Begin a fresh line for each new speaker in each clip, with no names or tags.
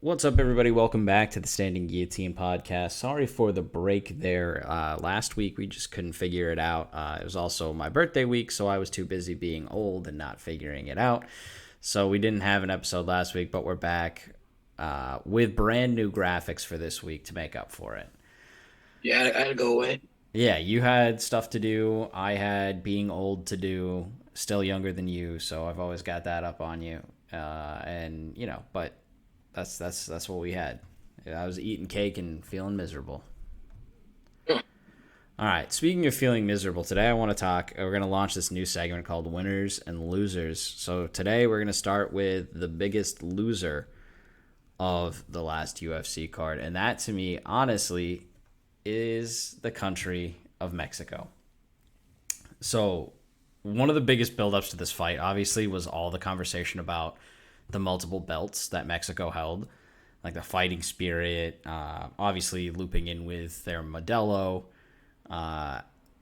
What's up, everybody? Welcome back to the Standing Guillotine Podcast. Sorry for the break there. Last week, we just couldn't figure it out. It was also my birthday week, so I was too busy being old and not figuring it out. So we didn't have an episode last week, but we're back with brand new graphics for this week to make up for it.
Yeah, I had to go away.
Yeah, you had stuff to do. I had being old to do, still younger than you, so I've always got that up on you. But that's what we had. I was eating cake and feeling miserable.
Hmm.
All right, speaking of feeling miserable, today I want to talk. We're going to launch this new segment called Winners and Losers. So today we're going to start with the biggest loser of the last UFC card, and that to me, honestly, is the country of Mexico. So one of the biggest buildups to this fight, obviously, was all the conversation about the multiple belts that Mexico held, like the fighting spirit, obviously looping in with their Modelo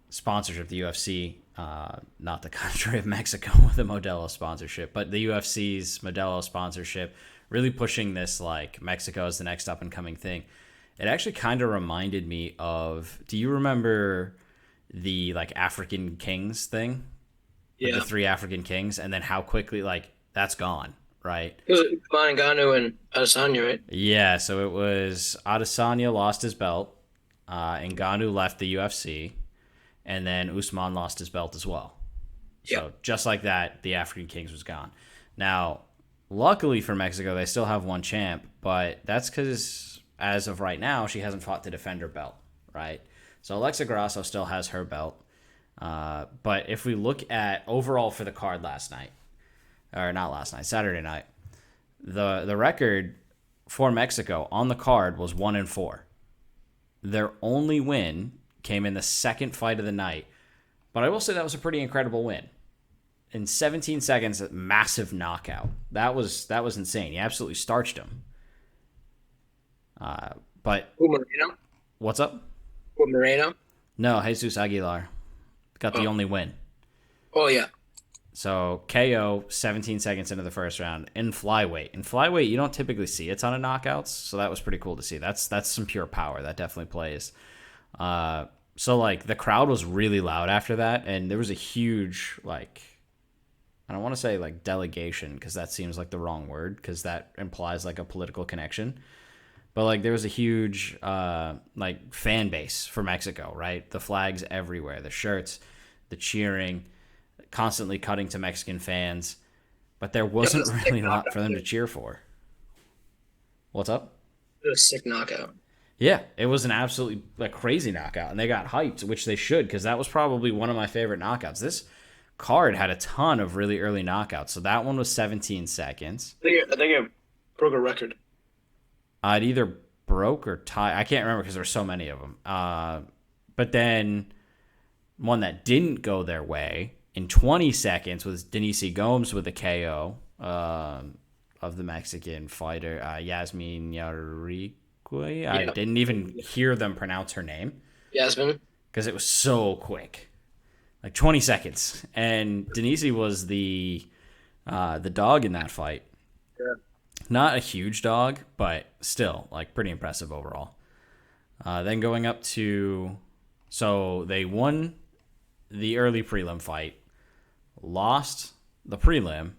sponsorship, the UFC, not the country of Mexico with the Modelo sponsorship, but the UFC's Modelo sponsorship, really pushing this like Mexico is the next up and coming thing. It actually kind of reminded me of, do you remember the like African Kings thing? With
Yeah.
the three African Kings, and then how quickly like that's gone. Right.
It was Ngannou and Adesanya, right?
Yeah, so it was Adesanya lost his belt, Ngannou left the UFC, and then Usman lost his belt as well.
Yeah.
So just like that, the African Kings was gone. Now, luckily for Mexico, they still have one champ, but that's because as of right now, she hasn't fought to defend her belt, right? So Alexa Grasso still has her belt. But if we look at overall for the card last night, or not last night, Saturday night, the record for Mexico on the card was 1-4. Their only win came in the second fight of the night, but I will say that was a pretty incredible win. In 17 seconds, a massive knockout. That was insane. He absolutely starched him. But
Moreno?
what's up?
Moreno?
No, Jesus Aguilar got the only win.
Oh, yeah.
So KO 17 seconds into the first round in flyweight. In flyweight, you don't typically see a ton of knockouts, so that was pretty cool to see. That's some pure power. That definitely plays. So like the crowd was really loud after that, and there was a huge like, I don't want to say like delegation because that seems like the wrong word because that implies like a political connection. But like there was a huge like fan base for Mexico, right? The flags everywhere, the shirts, the cheering, constantly cutting to Mexican fans, but there wasn't really a lot for them to cheer for. What's up?
It was a sick knockout.
Yeah, it was an absolutely like crazy knockout, and they got hyped, which they should, because that was probably one of my favorite knockouts. This card had a ton of really early knockouts, so that one was 17 seconds.
I think it broke a record.
It either broke or tied. I can't remember because there were so many of them. But then one that didn't go their way in 20 seconds was Denise Gomes with a KO of the Mexican fighter, Yasmin Yarigui. I didn't even hear them pronounce her name.
Yasmin.
Because it was so quick. Like 20 seconds. And Denise was the dog in that fight.
Yeah.
Not a huge dog, but still, like, pretty impressive overall. Then going up to... So they won the early prelim fight, lost the prelim,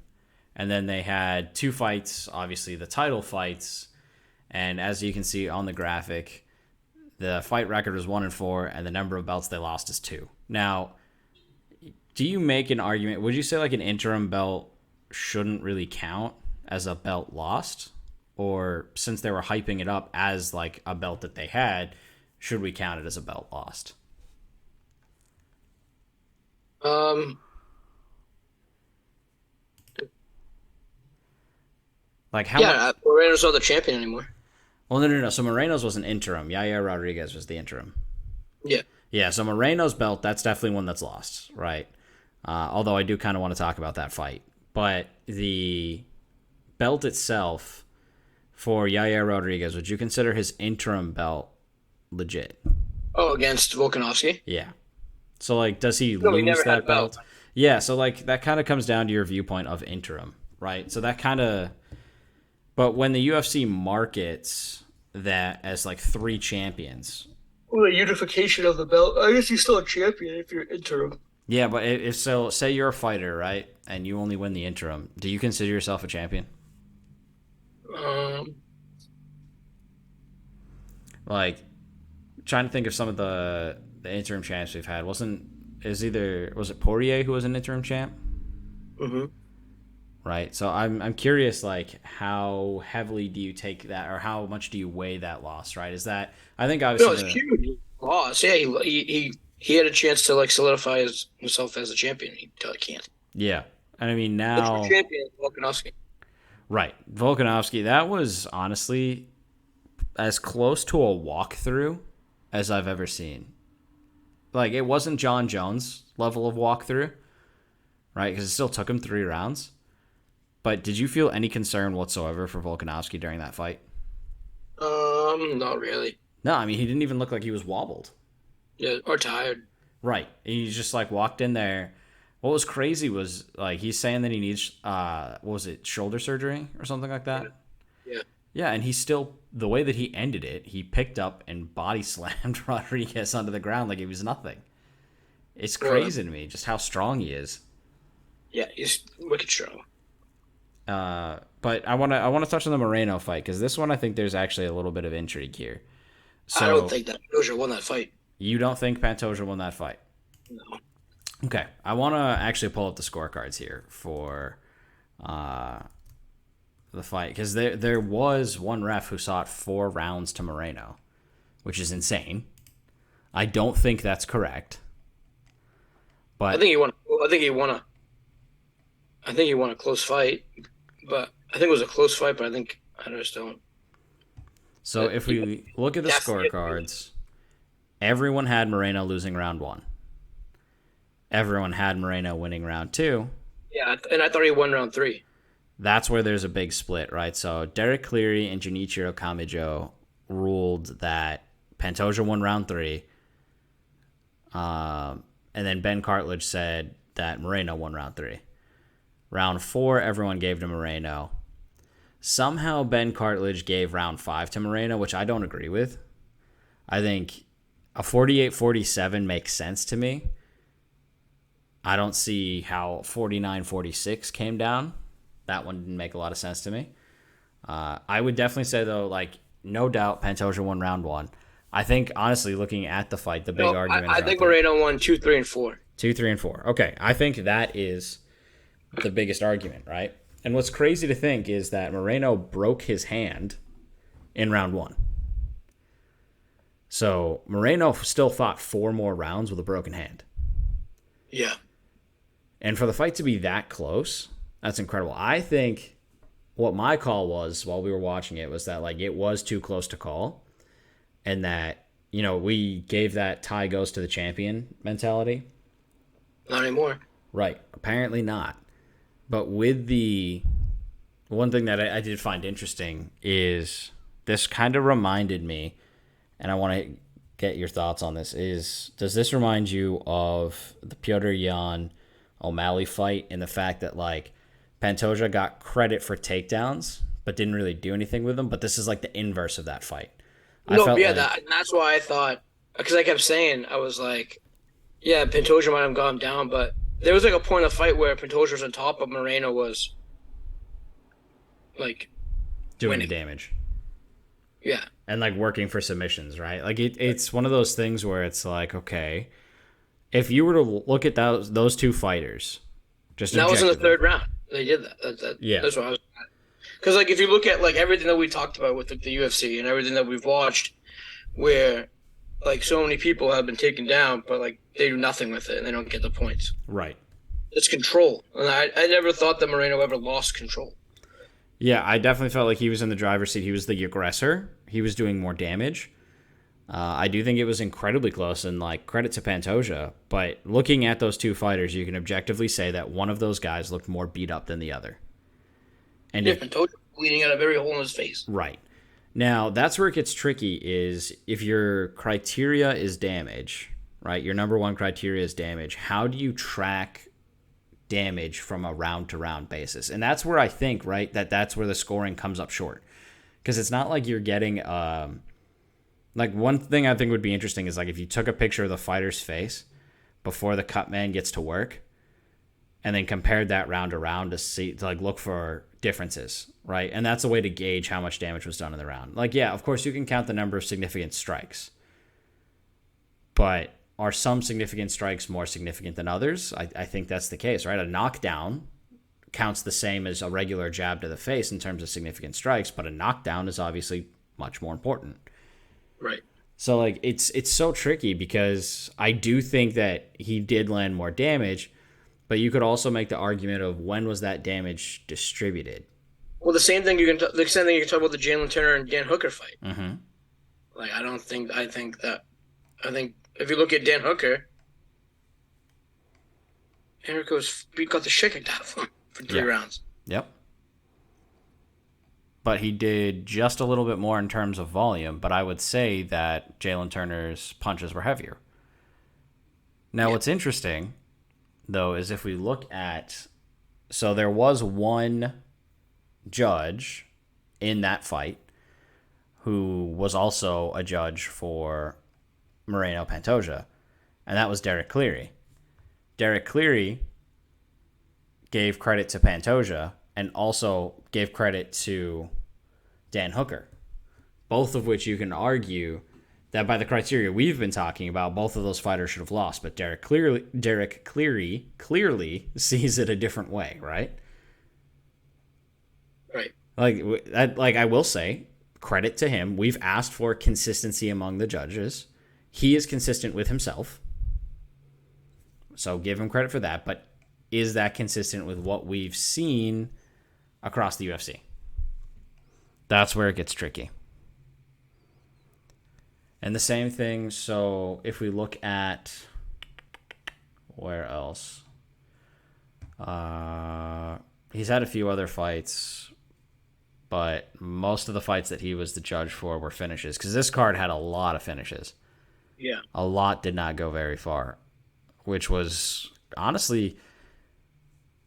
and then they had two fights, obviously the title fights, and as you can see on the graphic, the fight record was 1-4, and the number of belts they lost is 2. Now, do you make an argument, would you say like an interim belt shouldn't really count as a belt lost? Or since they were hyping it up as like a belt that they had, should we count it as a belt lost? Like how much?
Moreno's not the champion anymore.
Well, no. So Moreno's was an interim. Yaya Rodriguez was the interim.
Yeah.
Yeah, so Moreno's belt, that's definitely one that's lost, right? Although I do kind of want to talk about that fight. But the belt itself for Yaya Rodriguez, would you consider his interim belt legit?
Oh, against Volkanovski?
Yeah. So, like, does he
No, he
lose
never had a
that belt? Yeah, so, like, that kind of comes down to your viewpoint of interim, right? So that kind of But when the UFC markets that as like 3 champions,
Well, the unification of the belt. I guess he's still a champion if you're interim.
yeah, but if so, say you're a fighter, right, and you only win the interim, do you consider yourself a champion?
Um,
Like, trying to think of some of the interim champs we've had. Was it Poirier who was an interim champ?
hmm
Right. So I'm curious, like, how heavily do you take that, or how much do you weigh that loss? Right? Is that I think
No,
obviously
it's huge loss. Yeah, he had a chance to like solidify himself as a champion. He can't.
yeah. And I mean
The true
now,
champion, Volkanovski.
right? Volkanovski. That was honestly as close to a walkthrough as I've ever seen. Like, it wasn't John Jones level of walkthrough, right? Because it still took him 3 rounds. But did you feel any concern whatsoever for Volkanovski during that fight?
Not really.
No, I mean, he didn't even look like he was wobbled.
Yeah, or tired.
Right. He just, like, walked in there. What was crazy was, like, he's saying that he needs, what was it, shoulder surgery or something like that?
Yeah.
Yeah, and he still, the way that he ended it, he picked up and body slammed Rodriguez onto the ground like it was nothing. It's crazy to me just how strong he is.
Yeah, he's wicked strong.
But I want to touch on the Moreno fight, because this one I think there's actually a little bit of intrigue here.
I don't
So
think that Doja won that fight.
you don't think Pantoja won that fight?
No.
Okay, I want to actually pull up the scorecards here for the fight, because there was one ref who saw it 4 rounds to Moreno, which is insane. I don't think that's correct. But
I think he won. I think he won a. I think he won a close fight, but I think it was a close fight. But I just don't.
so if we look at the scorecards, everyone had Moreno losing round 1. Everyone had Moreno winning round 2.
Yeah, and I thought he won round 3.
That's where there's a big split, right? So Derek Cleary and Junichiro Kamijo ruled that Pantoja won round 3. And then Ben Cartledge said that Moreno won round 3. Round 4, everyone gave to Moreno. Somehow Ben Cartledge gave round 5 to Moreno, which I don't agree with. I think a 48-47 makes sense to me. I don't see how 49-46 came down. That one didn't make a lot of sense to me. I would definitely say, though, like, no doubt Pantoja won round 1. I think, honestly, looking at the fight, the big argument
I
is
think
round 3.
Moreno won 2, 3, and 4.
2, 3, and 4. Okay, I think that is the biggest argument, right? And what's crazy to think is that Moreno broke his hand in round 1. So Moreno still fought 4 more rounds with a broken hand.
Yeah.
And for the fight to be that close, that's incredible. I think what my call was while we were watching it was that, like, it was too close to call, and that, you know, we gave that tie goes to the champion mentality.
Not anymore.
Right. Apparently not. But with the one thing that I did find interesting is this kind of reminded me, and I want to get your thoughts on this, is does this remind you of the Petr Yan O'Malley fight, in the fact that, like, Pantoja got credit for takedowns but didn't really do anything with them? But this is like the inverse of that fight.
That's why I thought, because I kept saying, I was like, yeah, Pantoja might have gone down, but there was like a point of the fight where Pantoja was on top, but Moreno was like
doing
winning.
the damage.
Yeah.
And, like, working for submissions, right? Like, it's one of those things where it's like, okay, if you were to look at those 2 fighters, just
that was in the
objectively.
3rd round. They did that.
Yeah.
That's what I was. Because, like, if you look at, like, everything that we talked about with the UFC and everything that we've watched, where, like, so many people have been taken down, but, like, they do nothing with it and they don't get the points.
Right.
It's control. And I never thought that Moreno ever lost control.
Yeah, I definitely felt like he was in the driver's seat. He was the aggressor. He was doing more damage. I do think it was incredibly close, and, like, credit to Pantoja. But looking at those 2 fighters, you can objectively say that one of those guys looked more beat up than the other. And
Pantoja bleeding out of every hole in his face.
Right. Now, that's where it gets tricky, is if your criteria is damage, right? Your number 1 criteria is damage. How do you track damage from a round-to-round basis. And that's where I think, right, that's where the scoring comes up short. Because it's not like you're getting like, one thing I think would be interesting is, like, if you took a picture of the fighter's face before the cut man gets to work and then compared that round to round to like look for differences, right? And that's a way to gauge how much damage was done in the round. Like, yeah, of course you can count the number of significant strikes, but are some significant strikes more significant than others? I think that's the case, right? A knockdown counts the same as a regular jab to the face in terms of significant strikes, but a knockdown is obviously much more important.
Right.
So, like, it's so tricky because I do think that he did land more damage, but you could also make the argument of when was that damage distributed.
Well, the same thing you can talk about the Jalen Turner and Dan Hooker fight.
Mm-hmm.
Like, I think if you look at Dan Hooker, he got the shit kicked out of him for 3 rounds.
Yep. But he did just a little bit more in terms of volume, but I would say that Jalen Turner's punches were heavier. Now, what's interesting, though, is if we look at... So there was one judge in that fight who was also a judge for Moreno Pantoja, and that was Derek Cleary. Derek Cleary gave credit to Pantoja and also gave credit to Dan Hooker, both of which you can argue that by the criteria we've been talking about, both of those fighters should have lost. But Derek Cleary clearly sees it a different way, right?
Right.
Like I will say, credit to him. We've asked for consistency among the judges. He is consistent with himself, so give him credit for that. But is that consistent with what we've seen across the UFC? That's where it gets tricky. And the same thing, so if we look at where else? He's had a few other fights, but most of the fights that he was the judge for were finishes, because this card had a lot of finishes.
Yeah.
A lot did not go very far, which was honestly...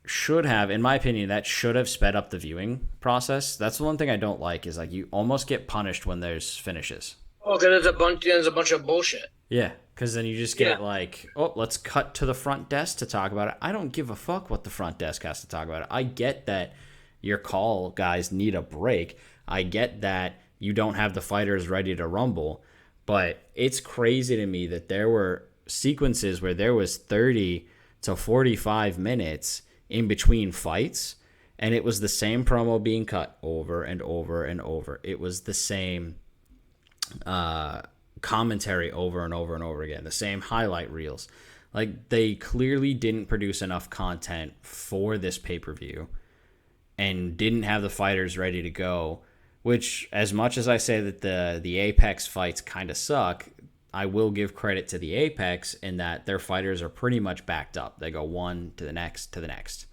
should have, in my opinion, that should have sped up the viewing process. That's the one thing I don't like, is like you almost get punished when there's finishes.
Oh, because there's a bunch of bullshit.
Yeah, because then you just get like, oh, let's cut to the front desk to talk about it. I don't give a fuck what the front desk has to talk about it. I get that your call guys need a break. I get that you don't have the fighters ready to rumble, but it's crazy to me that there were sequences where there was 30 to 45 minutes in between fights, and it was the same promo being cut over and over and over. It was the same commentary over and over and over again, the same highlight reels. Like, they clearly didn't produce enough content for this pay-per-view and didn't have the fighters ready to go, which, as much as I say that the Apex fights kind of suck, I will give credit to the Apex in that their fighters are pretty much backed up. They go one to the next to the next.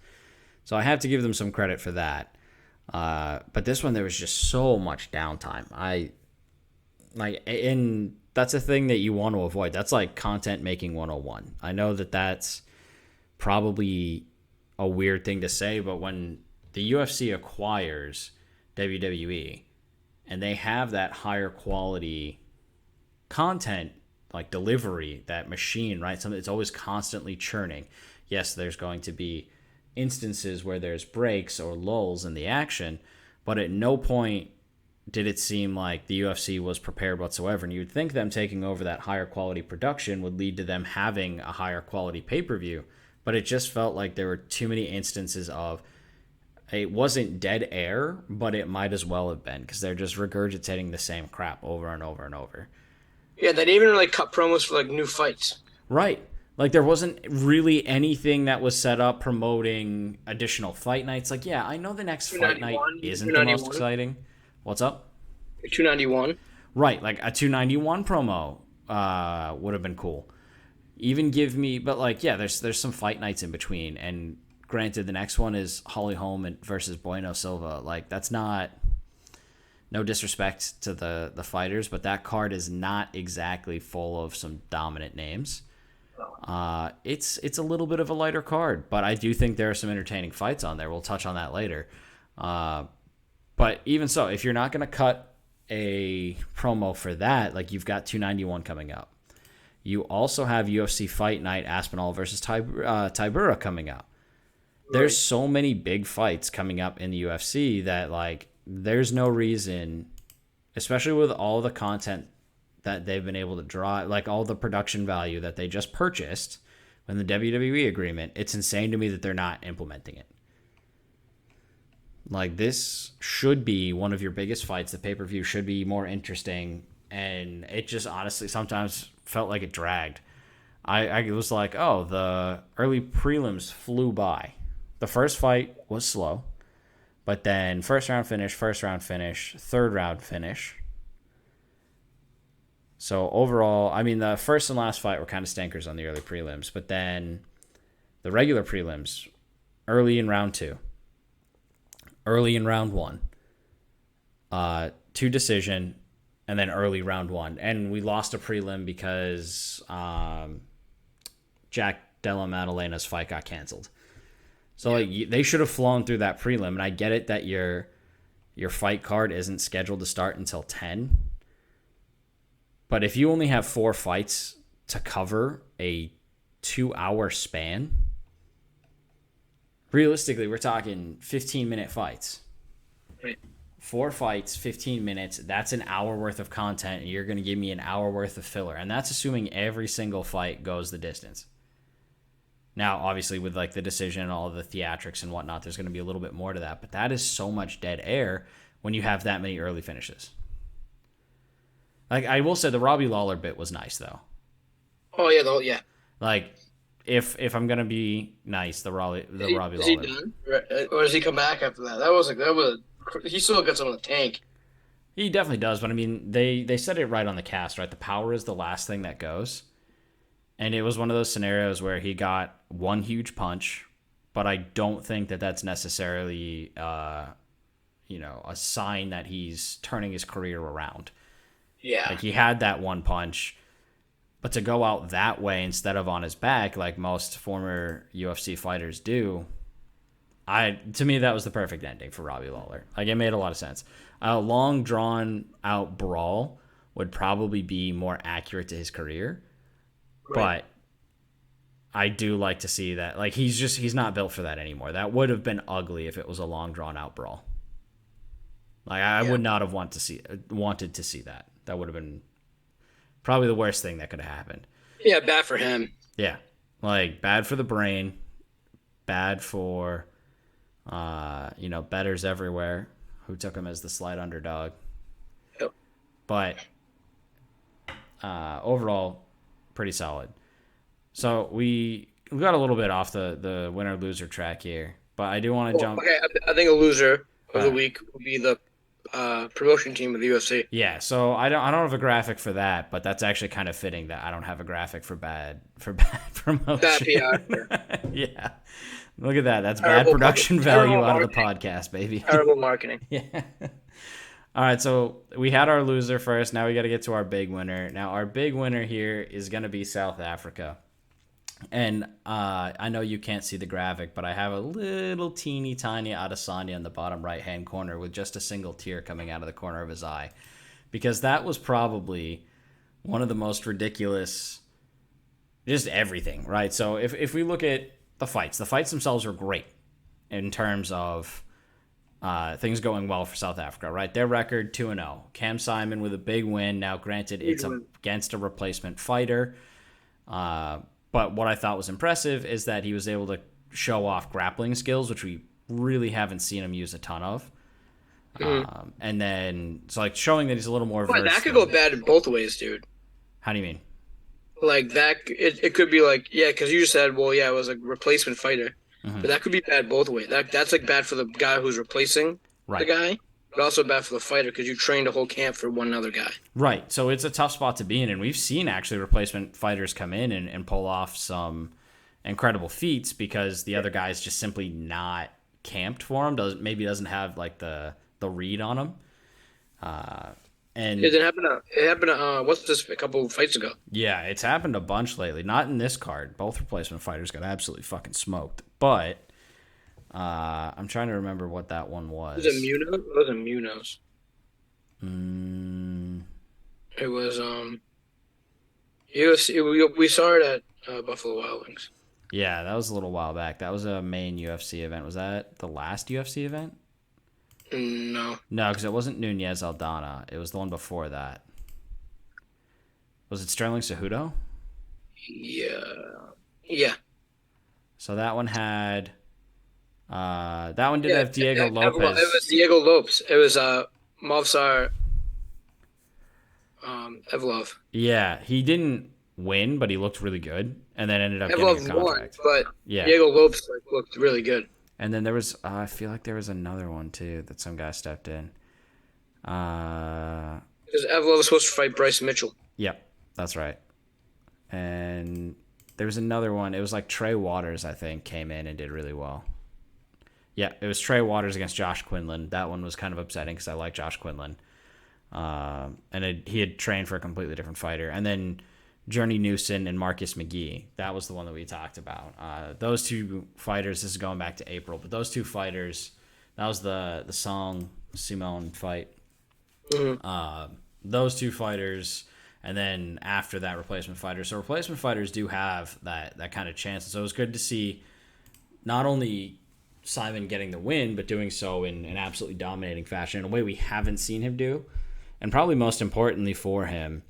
So I have to give them some credit for that. But this one, there was just so much downtime. And that's a thing that you want to avoid. That's like content making 101. I know that that's probably a weird thing to say, but when the UFC acquires WWE and they have that higher quality content, like delivery, that machine, right? Something it's always constantly churning. Yes, there's going to be instances where there's breaks or lulls in the action, but at no point did it seem like the UFC was prepared whatsoever. And you'd think them taking over that higher quality production would lead to them having a higher quality pay-per-view, but it just felt like there were too many instances of it wasn't dead air, but it might as well have been, because they're just regurgitating the same crap over and over and over.
Yeah, they didn't even really cut promos for like new fights.
Right. Like, there wasn't really anything that was set up promoting additional fight nights. Like, yeah, I know the next fight night isn't the most exciting. What's up?
291.
Right, like a 291 promo would have been cool. Even give me, but like, yeah, there's some fight nights in between. And granted, the next one is Holly Holm versus Bueno Silva. Like, that's not, no disrespect to the fighters, but that card is not exactly full of some dominant names. It's a little bit of a lighter card, but I do think there are some entertaining fights on there. We'll touch on that later. But even so, if you're not going to cut a promo for that, like you've got 291 coming up. You also have UFC Fight Night Aspinall versus Tybura coming up. There's so many big fights coming up in the UFC that like there's no reason, especially with all the content that they've been able to draw, like all the production value that they just purchased in the WWE agreement. It's insane to me that they're not implementing it. Like this should be one of your biggest fights. The pay-per-view should be more interesting, and it just honestly sometimes felt like it dragged. I was like, oh, the early prelims flew by. The first fight was slow, but then first round finish, third round finish. So overall, I mean, the first and last fight were kind of stinkers on the early prelims, but then the regular prelims, early in round 2, early in round 1, 2 decision, and then early round 1. And we lost a prelim because Jack Della Maddalena's fight got canceled. So like they should have flown through that prelim, and I get it that your fight card isn't scheduled to start until 10. But if you only have 4 fights to cover a 2-hour span, realistically, we're talking 15-minute fights.
Right.
4 fights, 15 minutes. That's an hour worth of content, and you're going to give me an hour worth of filler. And that's assuming every single fight goes the distance. Now, obviously, with like the decision and all of the theatrics and whatnot, there's going to be a little bit more to that. But that is so much dead air when you have that many early finishes. Like I will say, the Robbie Lawler bit was nice though.
Oh yeah, yeah.
Like if I'm gonna be nice, the Robbie Lawler.
Is he done, or does he come back after that? That was he still got some in the tank.
He definitely does, but I mean, they said it right on the cast, right? The power is the last thing that goes, and it was one of those scenarios where he got one huge punch, but I don't think that that's necessarily a sign that he's turning his career around.
Yeah.
Like he had that one punch, but to go out that way instead of on his back, like most former UFC fighters do, to me that was the perfect ending for Robbie Lawler. Like it made a lot of sense. A long drawn out brawl would probably be more accurate to his career, right. But I do like to see that. Like he's not built for that anymore. That would have been ugly if it was a long drawn out brawl. Like I would not have wanted to see that. That would have been probably the worst thing that could have happened.
Yeah, bad for him.
Yeah, like bad for the brain, bad for, bettors everywhere who took him as the slight underdog. Yep. But overall, pretty solid. So we got a little bit off the winner loser track here, but I do want to jump.
Okay, I think a loser of the week would be the promotion team of the UFC.
Yeah, so I don't have a graphic for that, but that's actually kind of fitting that I don't have a graphic for bad promotion. Bad PR. Yeah. Look at that. That's terrible bad production value out of the podcast, baby.
Terrible marketing.
Yeah. All right, so we had our loser first. Now we got to get to our big winner. Now our big winner here is going to be South Africa. And I know you can't see the graphic, but I have a little teeny tiny Adesanya in the bottom right-hand corner with just a single tear coming out of the corner of his eye. Because that was probably one of the most ridiculous, just everything, right? So if we look at the fights themselves are great in terms of things going well for South Africa, right? Their record 2-0. Cam Simon with a big win. Now, granted, it's against a replacement fighter. But what I thought was impressive is that he was able to show off grappling skills, which we really haven't seen him use a ton of. Mm-hmm. And then, so like showing that he's a little more versed.
That could go bad in both ways, dude.
How do you mean?
Like that, it could be like, yeah, because you just said, well, yeah, it was a replacement fighter. Mm-hmm. But that could be bad both ways. That's like bad for the guy who's replacing the guy, but also bad for the fighter because you trained a whole camp for one other guy.
Right. So it's a tough spot to be in. And we've seen actually replacement fighters come in and pull off some incredible feats because the other guy's just simply not camped for him. Maybe doesn't have like the read on him. And
It happened to what's this a couple of fights ago?
yeah, it's happened a bunch lately. Not in this card. Both replacement fighters got absolutely fucking smoked. But I'm trying to remember what that one
Was it
was.
Munoz? It wasn't Munoz.
Mm,
It was UFC. We saw it at Buffalo Wild Wings.
yeah, that was a little while back. That was a main UFC event. Was that the last UFC event?
No.
No, because it wasn't Nunez Aldana. It was the one before that. Was it Sterling Cejudo?
Yeah. Yeah.
So that one had. That one did have Diego
Well, it was
Lopez.
Diego Lopes. It was Movsar Evlov.
Yeah, he didn't win, but he looked really good, and then ended up getting a
Evlov won,
contract.
but
Yeah,
Diego Lopes looked really good.
and then there was. I feel like there was another one too that some guy stepped in.
Because Evlov was supposed to fight Bryce Mitchell.
Yep, that's right. And there was another one. It was like Trey Waters, I think, came in and did really well. Yeah, it was Trey Waters against Josh Quinlan. That one was kind of upsetting because I like Josh Quinlan. He had trained for a completely different fighter. And then Journey Newson and Marcus McGee. That was the one that we talked about. Those two fighters, this is going back to April, but those two fighters, that was the Song Simone fight.
Mm-hmm.
Those two fighters, and then after that, replacement fighters. So replacement fighters do have that kind of chance. So it was good to see not only Simon getting the win, but doing so in an absolutely dominating fashion in a way we haven't seen him do. And probably most importantly for him,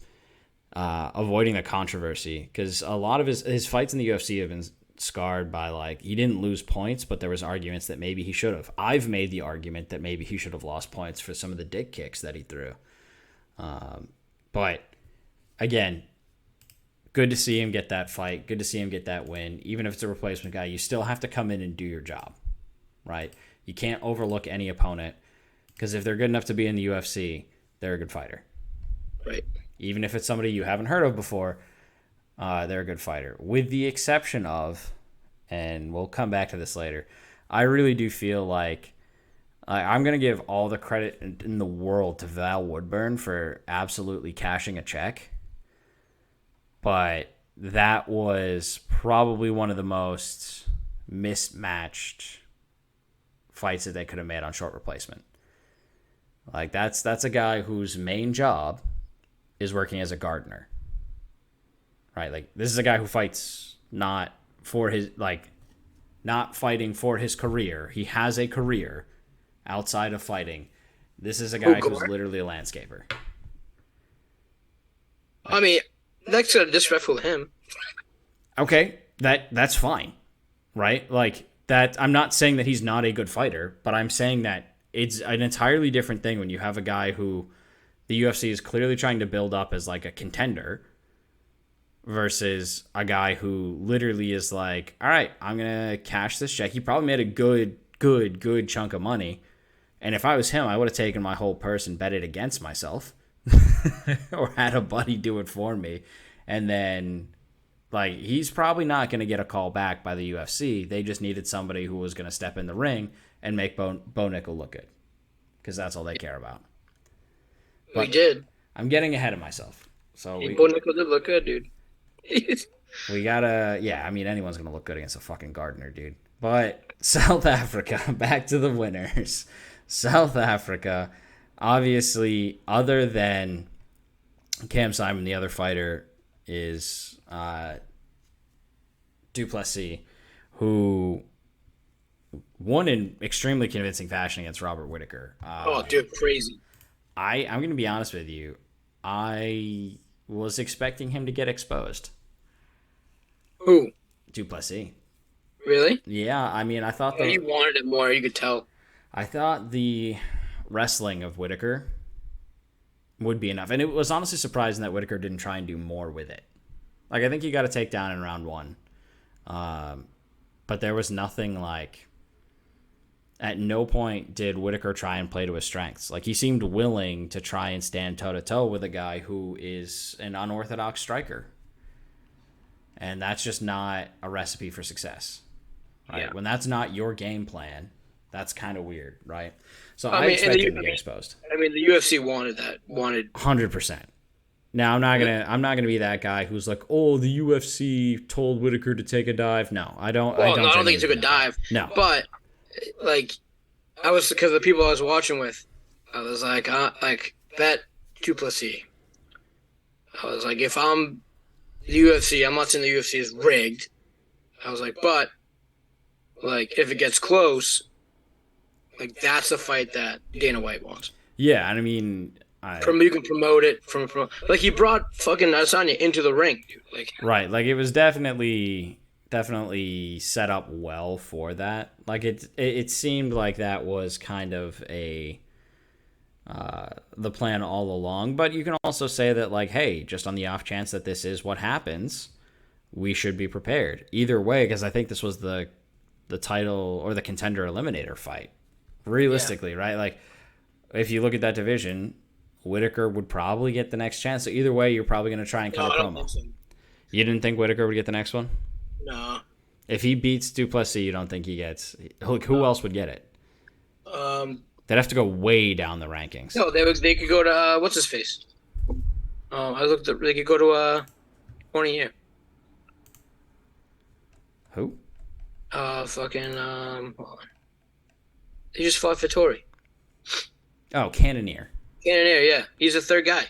avoiding the controversy. Because a lot of his fights in the UFC have been scarred by, like, he didn't lose points, but there was arguments that maybe he should have. I've made the argument that maybe he should have lost points for some of the dick kicks that he threw. But again, good to see him get that fight. Good to see him get that win. Even if it's a replacement guy, you still have to come in and do your job, right? You can't overlook any opponent because if they're good enough to be in the UFC, they're a good fighter.
Right.
Even if it's somebody you haven't heard of before, they're a good fighter. With the exception of, and we'll come back to this later, I really do feel like I'm going to give all the credit in the world to Val Woodburn for absolutely cashing a check. But that was probably one of the most mismatched fights that they could have made on short replacement. Like, that's a guy whose main job is working as a gardener. Right? Like, this is a guy who fights not fighting for his career. He has a career outside of fighting. This is a guy who's literally a landscaper.
I mean, that's disrespectful to him.
Okay, that's fine, right? Like, that. I'm not saying that he's not a good fighter, but I'm saying that it's an entirely different thing when you have a guy who the UFC is clearly trying to build up as like a contender versus a guy who literally is like, all right, I'm gonna cash this check. He probably made a good chunk of money. And if I was him, I would have taken my whole purse and bet it against myself or had a buddy do it for me. And then, like, he's probably not going to get a call back by the UFC. They just needed somebody who was going to step in the ring and make Bo Nickel look good because that's all they care about.
But we did.
I'm getting ahead of myself. So
Bo Nickel did look good, dude.
We gotta, yeah, I mean, anyone's going to look good against a fucking gardener, dude. But South Africa, back to the winners. South Africa, obviously, other than Cam Simon, the other fighter is Duplessis, who won in extremely convincing fashion against Robert Whittaker.
Dude, crazy.
I'm going to be honest with you. I was expecting him to get exposed.
Who?
Duplessis.
Really?
Yeah, I mean, I thought
he wanted it more. You could tell.
I thought the wrestling of Whittaker would be enough. And it was honestly surprising that Whittaker didn't try and do more with it. Like, I think he got a takedown in round one. But there was nothing like... At no point did Whittaker try and play to his strengths. Like, he seemed willing to try and stand toe-to-toe with a guy who is an unorthodox striker. And that's just not a recipe for success. Right? Yeah. When that's not your game plan... That's kind of weird, right? So I expect him to get exposed.
I mean, the UFC wanted
100%. Now I'm not gonna be that guy who's like, oh, the UFC told Whitaker to take a dive. No, I don't.
Well, I don't think he took a dive.
No,
but like I was because the people I was watching with, I was like bet Duplessis. I was like, if I'm the UFC, I'm not saying the UFC is rigged. I was like, but like if it gets close, like that's the fight that Dana White wants.
Yeah, and I mean.
You can promote it from like he brought fucking Adesanya into the ring, dude. Like
right, like it was definitely set up well for that. Like it seemed like that was kind of the plan all along. But you can also say that like, hey, just on the off chance that this is what happens, we should be prepared. Either way, because I think this was the title or the contender eliminator fight. Realistically, right? Like if you look at that division. Whitaker would probably get the next chance. So either way, you're probably going to try and cut a promo. So. You didn't think Whitaker would get the next one?
No.
If he beats Duplessis, you don't think he gets... Who else would get it? They'd have to go way down the rankings.
No, they could go to... what's his face? They could go to... Fournier.
Who?
Hold on. He just fought Vettori.
Oh, Cannonier.
Cannonier, yeah. He's the third guy.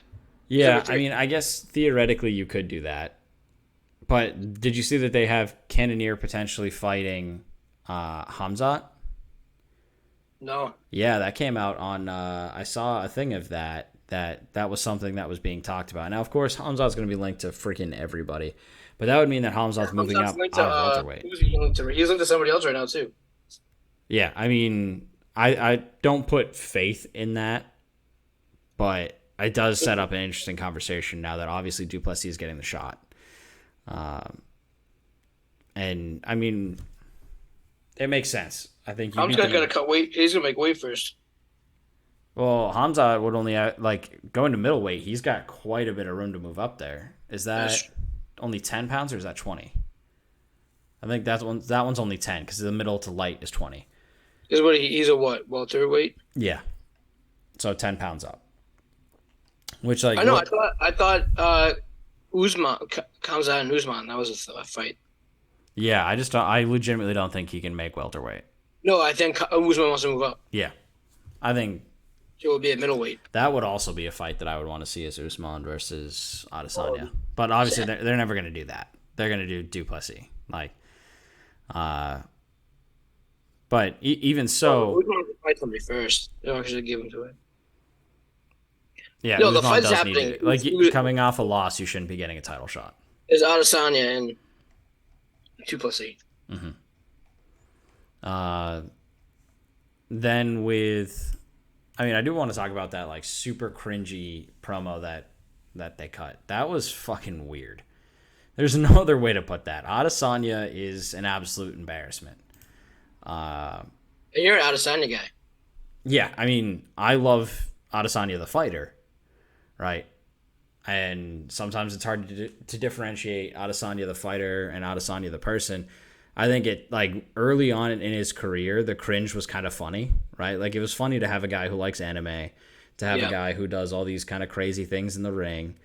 Yeah, I mean, I guess theoretically you could do that. But did you see that they have Cannonier potentially fighting Hamzat?
No.
Yeah, that came out on... I saw a thing of that was something that was being talked about. Now, of course, Hamzat's going to be linked to freaking everybody. But that would mean that Hamzat's moving up out of welterweight.
Who's he linked to? He's linked to somebody else right now, too.
Yeah, I mean, I don't put faith in that. But it does set up an interesting conversation now that obviously Duplessis is getting the shot. And, I mean, it makes sense. I think
Hamzat's got to cut weight. He's going to make weight first.
Well, Hamzat would only, going to middleweight, he's got quite a bit of room to move up there. Is that only 10 pounds or is that 20? I think that one's only 10 because the middle to light is 20.
He's a what? Welterweight?
Yeah. So 10 pounds up. Which like
I know. I thought Usman comes out in Usman. That was a fight.
Yeah, I legitimately don't think he can make welterweight.
No, I think Usman wants to move up.
Yeah, I think
it will be at middleweight.
That would also be a fight that I would want to see as Usman versus Adesanya. But obviously they're never going to do that. They're going to do Duplessis. But even so,
Usman has to fight somebody first. They don't actually give him to it.
Yeah,
no, the fight's happening.
Coming off a loss, you shouldn't be getting a title shot.
There's Adesanya and Duplessis.
Mm-hmm. Then I do want to talk about that super cringy promo that they cut. That was fucking weird. There's no other way to put that. Adesanya is an absolute embarrassment.
And you're an Adesanya guy.
Yeah, I mean, I love Adesanya the fighter. Right, and sometimes it's hard to differentiate Adesanya the fighter and Adesanya the person. I think it early on in his career, the cringe was kind of funny, right? Like it was funny to have a guy who likes anime, to have a guy who does all these kind of crazy things in the ring,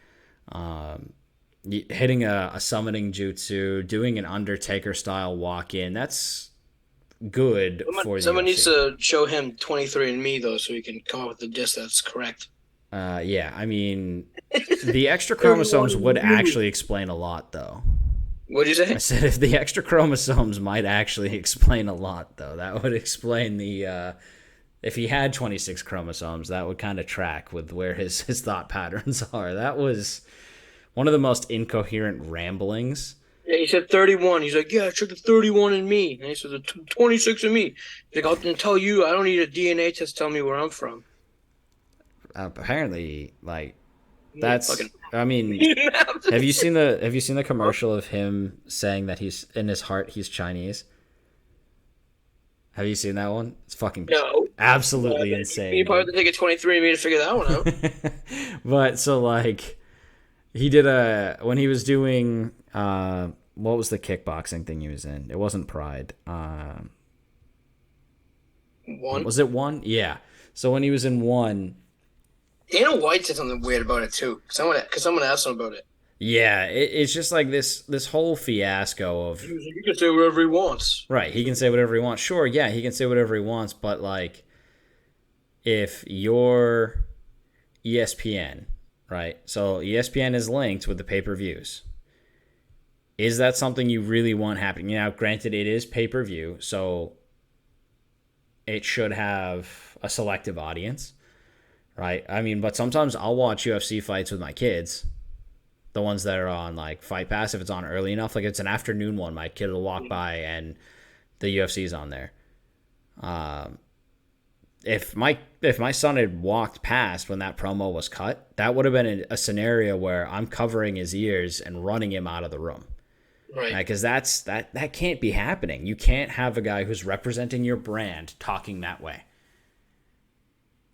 hitting a summoning jutsu, doing an Undertaker style walk in. That's good for
someone needs to show him 23andMe though, so he can come up with the diss that's correct.
Yeah, I mean, the extra chromosomes would actually explain a lot, though.
What'd you say?
I said if the extra chromosomes might actually explain a lot, though. That would explain the... if he had 26 chromosomes, that would kind of track with where his thought patterns are. That was one of the most incoherent ramblings.
Yeah, he said 31. He's like, yeah, check the 31 in me. And he said the 26 in me. He's like, I'll tell you, I don't need a DNA test to tell me where I'm from.
Apparently, that's. I mean, have you seen the commercial of him saying that he's in his heart he's Chinese? Have you seen that one? It's fucking absolutely insane.
You probably have to take a 23andMe to figure that one out.
But so he did when he was doing what was the kickboxing thing he was in? It wasn't Pride.
One?
Was it One? Yeah. So when he was in one,
Dana White said something weird about it too. Someone asked him about it.
yeah, it's just like this whole fiasco of.
He was like, he can say whatever he wants.
Right, he can say whatever he wants. Sure, yeah, he can say whatever he wants, but like, if you're ESPN, right? So ESPN is linked with the pay-per-views. Is that something you really want happening? Now, granted, it is pay-per-view, so it should have a selective audience, right? I mean, but sometimes I'll watch UFC fights with my kids, the ones that are on like Fight Pass. If it's on early enough, like it's an afternoon one, my kid will walk by and the UFC's on there. If my son had walked past when that promo was cut, that would have been a scenario where I'm covering his ears and running him out of the room.
Right.
Because that can't be happening. You can't have a guy who's representing your brand talking that way.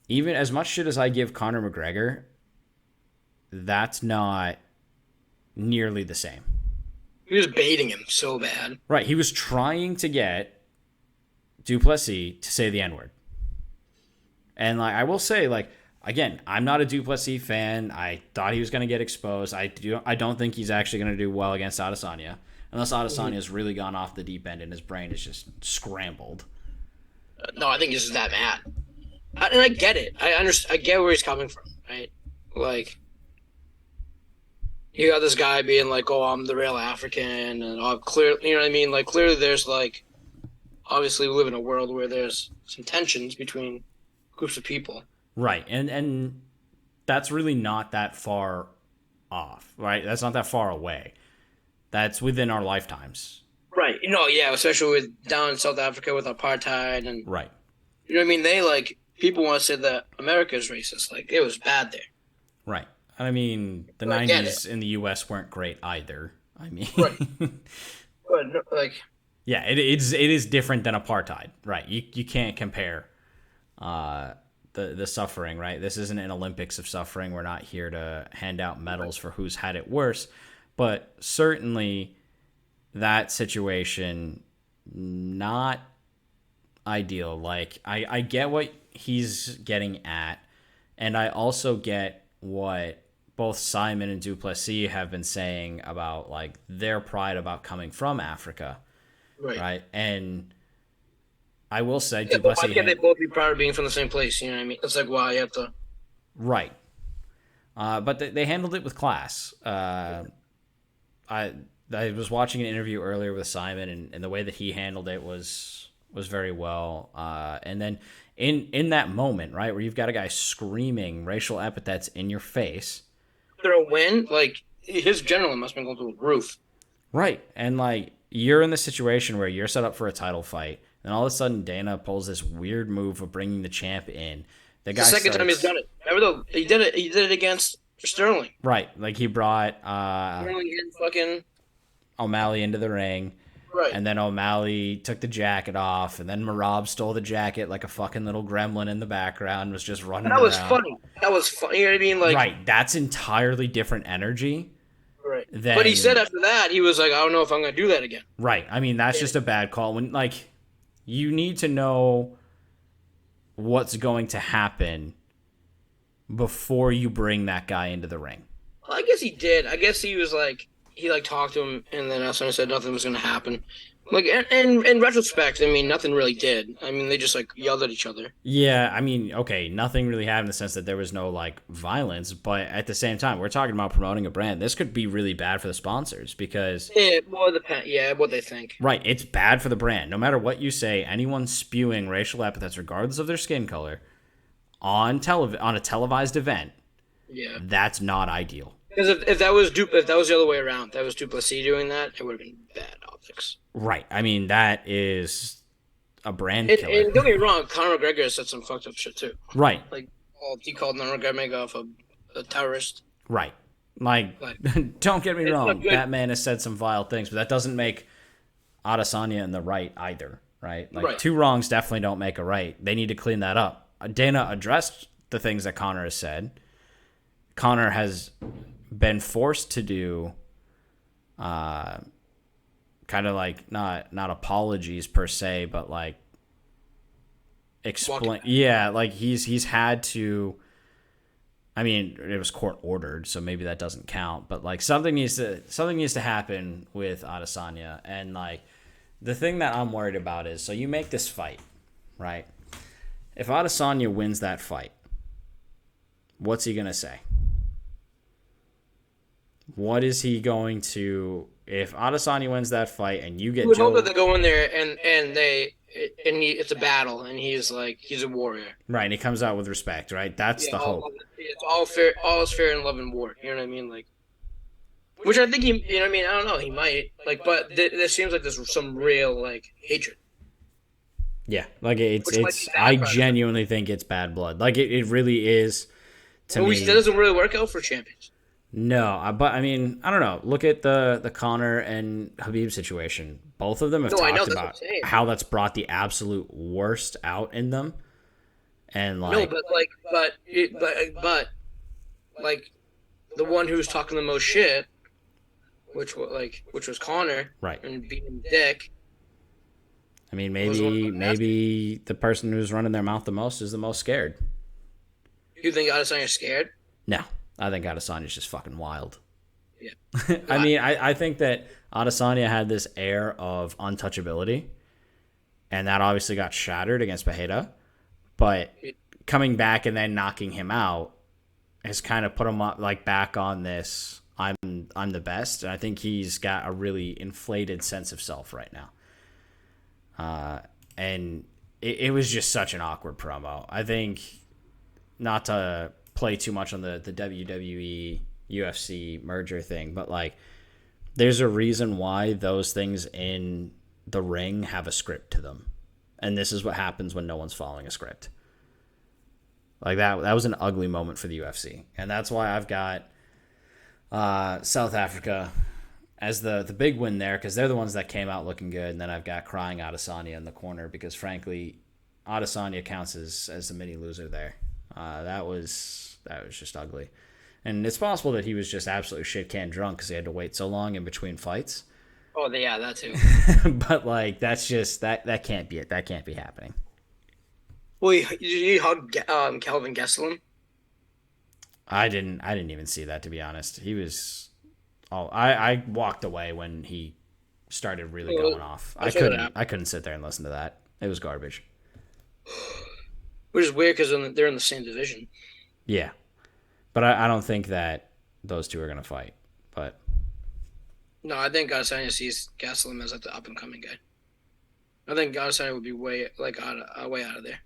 Even as much shit as I give Conor McGregor, that's not nearly the same.
He was baiting him so bad.
Right. He was trying to get Du Plessis to say the N-word. And like I will say, like, again, I'm not a Du Plessis fan. I thought he was going to get exposed. I don't think he's actually going to do well against Adesanya, unless Adesanya has really gone off the deep end and his brain is just scrambled.
No, I think he's just that mad. And I get it. I get where he's coming from, right? Like, you got this guy being like, "Oh, I'm the real African," and all clear. You know what I mean? Like, clearly, there's like, obviously, we live in a world where there's some tensions between groups of people.
Right, and that's really not that far off, right? That's not that far away. That's within our lifetimes.
Right. You know, yeah, especially with down in South Africa with apartheid and
right.
You know what I mean? They like people want to say that America is racist. Like it was bad there.
Right. I mean, the 90s in the U.S. weren't great either. I mean,
right. But like,
yeah, it is different than apartheid, right? You can't compare the suffering, right? This isn't an Olympics of suffering. We're not here to hand out medals for who's had it worse, but certainly that situation not ideal. Like I get what he's getting at, and I also get what both Simon and Du Plessis have been saying about like their pride about coming from Africa, right? And I will say,
Du Plessis. Why can't they both be proud of being from the same place? You know what I mean? It's like why you have to.
Right. But they handled it with class. I was watching an interview earlier with Simon, and the way that he handled it was very well. And then in that moment, right, where you've got a guy screaming racial epithets in your face.
After a win, like his adrenaline must have been going through the roof.
Right, and like you're in the situation where you're set up for a title fight, and all of a sudden Dana pulls this weird move of bringing the champ in. The second
time he's done it. Remember though, he did it against Sterling.
Right, like he brought
Sterling and fucking
O'Malley into the ring.
Right.
And then O'Malley took the jacket off, and then Merab stole the jacket like a fucking little gremlin in the background, was just running around.
That was funny. You know what I mean? Like,
right. That's entirely different energy.
Right. But he said after that, he was like, I don't know if I'm going to do that again.
Right. I mean, that's just a bad call. When like you need to know what's going to happen before you bring that guy into the ring.
Well, I guess he did. I guess he was like, he like talked to him, and then Asana said nothing was going to happen. Like, and in retrospect, I mean, nothing really did. I mean, they just like yelled at each other.
Yeah, I mean, okay, nothing really happened in the sense that there was no like violence, but at the same time, we're talking about promoting a brand. This could be really bad for the sponsors because
what they think.
Right, it's bad for the brand. No matter what you say, anyone spewing racial epithets, regardless of their skin color, on a televised event, that's not ideal.
Because if that was the other way around, that was Du Plessis doing that, it would have been bad optics.
Right. I mean, that is a brand killer.
And don't get me wrong, Conor McGregor said some fucked up shit too.
Right.
Like, he called Conor McGregor a terrorist.
Right. Like don't get me wrong, that man has said some vile things, but that doesn't make Adesanya in the right either. Right. Like two wrongs definitely don't make a right. They need to clean that up. Dana addressed the things that Conor has said. Conor has been forced to do kind of like not apologies per se, but like explain. Yeah, like he's had to. I mean, it was court ordered, so maybe that doesn't count. But like something needs to happen with Adesanya, and like the thing that I'm worried about is, so you make this fight, right? If Adesanya wins that fight, what's he gonna say? What is he going to? If Adesanya wins that fight and you get
We
Joe,
hope that they go in there and it's a battle and he's a warrior.
right? And he comes out with respect, right? That's the hope.
It's all fair. All is fair in love and war. You know what I mean? Like, which I think he. You know what I mean? I don't know. He might like, but there seems like there's some real like hatred.
Yeah, like it's. I genuinely think it's bad blood. Like it really is. To me,
that doesn't really work out for champions.
No, but I mean, I don't know. Look at the Conor and Khabib situation. Both of them have talked about how that's brought the absolute worst out in them, and like
but like the one who was talking the most shit, which was Conor,
right,
and beating Dick.
I mean, maybe the person who's running their mouth the most is the most scared.
You think Adesanya's scared?
No. I think Adesanya's just fucking wild.
Yeah.
I mean, I think that Adesanya had this air of untouchability, and that obviously got shattered against Pereira. But coming back and then knocking him out has kind of put him up, like back on this. I'm the best, and I think he's got a really inflated sense of self right now. And it was just such an awkward promo. I think, not to play too much on the WWE UFC merger thing, but like there's a reason why those things in the ring have a script to them, and this is what happens when no one's following a script. Like that was an ugly moment for the UFC, and that's why I've got South Africa as the big win there, because they're the ones that came out looking good, and then I've got crying Adesanya in the corner because frankly Adesanya counts as the mini loser there. That was just ugly. And it's possible that he was just absolutely shit-can drunk because he had to wait so long in between fights.
Oh, yeah, that too.
But, like, that's just... That can't be it. That can't be happening.
Well, you hugged Kelvin Gastelum?
I didn't even see that, to be honest. He was... I walked away when he started really going off. I couldn't sit there and listen to that. It was garbage.
Which is weird because they're in the same division.
Yeah. But I don't think that those two are going to fight. But
no, I think Adesanya sees Gastelum as the up-and-coming guy. I think Adesanya would be way out of there.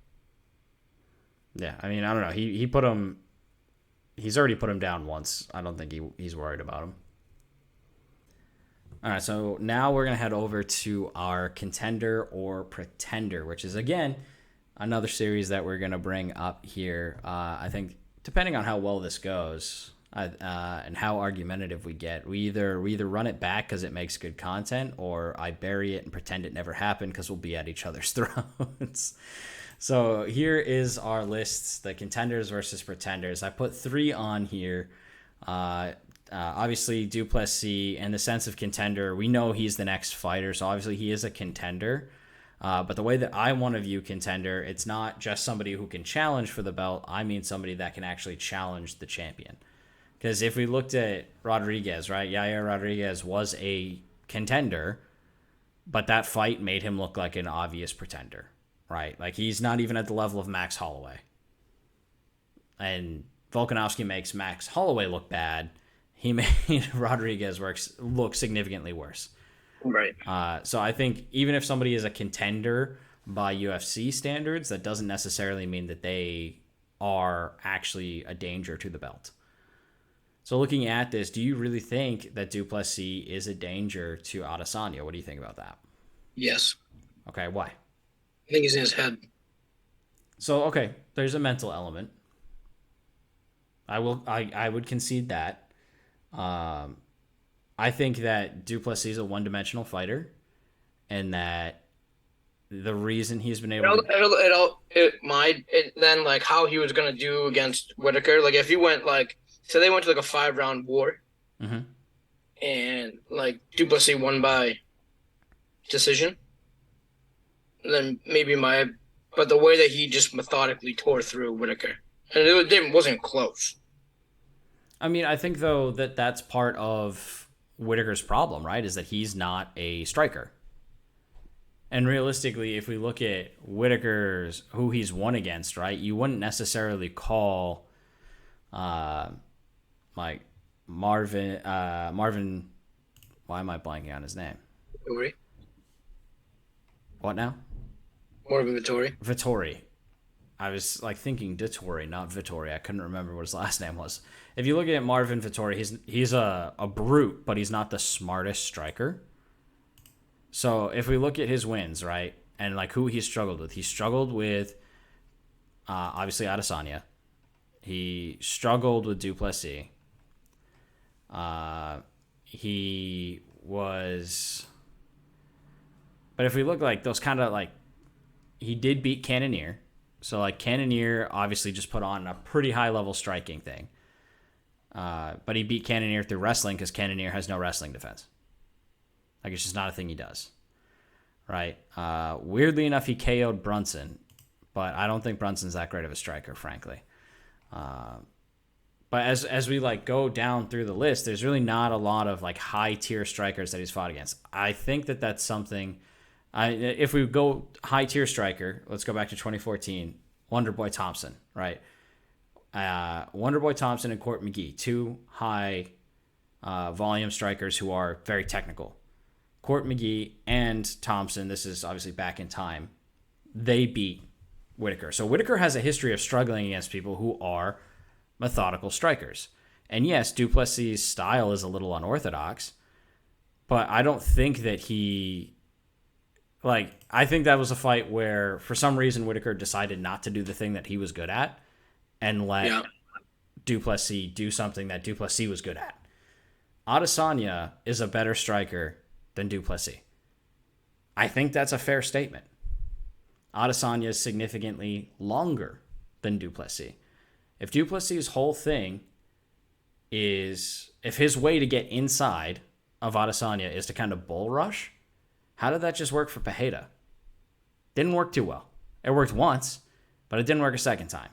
Yeah, I mean, I don't know. He put him... He's already put him down once. I don't think he's worried about him. All right, so now we're going to head over to our contender or pretender, which is, again, another series that we're going to bring up here. I think depending on how well this goes and how argumentative we get, we either run it back because it makes good content, or I bury it and pretend it never happened because we'll be at each other's throats. So here is our lists, the contenders versus pretenders. I put 3 on here. Obviously, Du Plessis, in the sense of contender, we know he's the next fighter, so obviously he is a contender. But the way that I want to view contender, it's not just somebody who can challenge for the belt. I mean somebody that can actually challenge the champion. Because if we looked at Rodriguez, right? Yair Rodriguez was a contender, but that fight made him look like an obvious pretender, right? Like he's not even at the level of Max Holloway. And Volkanovski makes Max Holloway look bad. He made Rodriguez look significantly worse.
Right.
So I think even if somebody is a contender by UFC standards, that doesn't necessarily mean that they are actually a danger to the belt. So looking at this, do you really think that Du Plessis is a danger to Adesanya? What do you think about that?
Yes.
Okay, why?
I think he's in his head.
So, okay, there's a mental element. I would concede that. I think that Du Plessis is a one-dimensional fighter, and that the reason he's been able
then like how he was gonna do against Whitaker. Like if he went say they went to like a 5-round war, and like Du Plessis won by decision, then maybe but but the way that he just methodically tore through Whitaker, and it wasn't close.
I mean, I think though that that's part of Whitaker's problem, right? Is that he's not a striker. And realistically, if we look at Whitaker's who he's won against, right, you wouldn't necessarily call like Marvin. Why am I blanking on his name?
Vittori.
What now?
Marvin Vittori.
Vittori. I was like thinking Dittori, not Vittori. I couldn't remember what his last name was. If you look at Marvin Vittori, he's a brute, but he's not the smartest striker. So if we look at his wins, right, and like who he struggled with obviously Adesanya. He struggled with Duplessis. He was, but if we look like those kind of like, he did beat Cannonier. So like Cannonier obviously just put on a pretty high level striking thing. But he beat Cannonier through wrestling because Cannonier has no wrestling defense. Like it's just not a thing he does. Right? Weirdly enough, he KO'd Brunson, but I don't think Brunson's that great of a striker, frankly. But as we like go down through the list, there's really not a lot of like high tier strikers that he's fought against. I think that that's something. If we go high tier striker, let's go back to 2014, Wonderboy Thompson, right? Wonderboy Thompson and Court McGee, two high volume strikers who are very technical. Court McGee and Thompson, this is obviously back in time, they beat Whitaker. So Whitaker has a history of struggling against people who are methodical strikers. And yes, Duplessis' style is a little unorthodox, but I don't think that he... Like, I think that was a fight where, for some reason, Whitaker decided not to do the thing that he was good at and let Duplessis do something that Duplessis was good at. Adesanya is a better striker than Duplessis. I think that's a fair statement. Adesanya is significantly longer than Duplessis. If Duplessis' whole thing is, if his way to get inside of Adesanya is to kind of bull rush, how did that just work for Pereira? Didn't work too well. It worked once, but it didn't work a second time.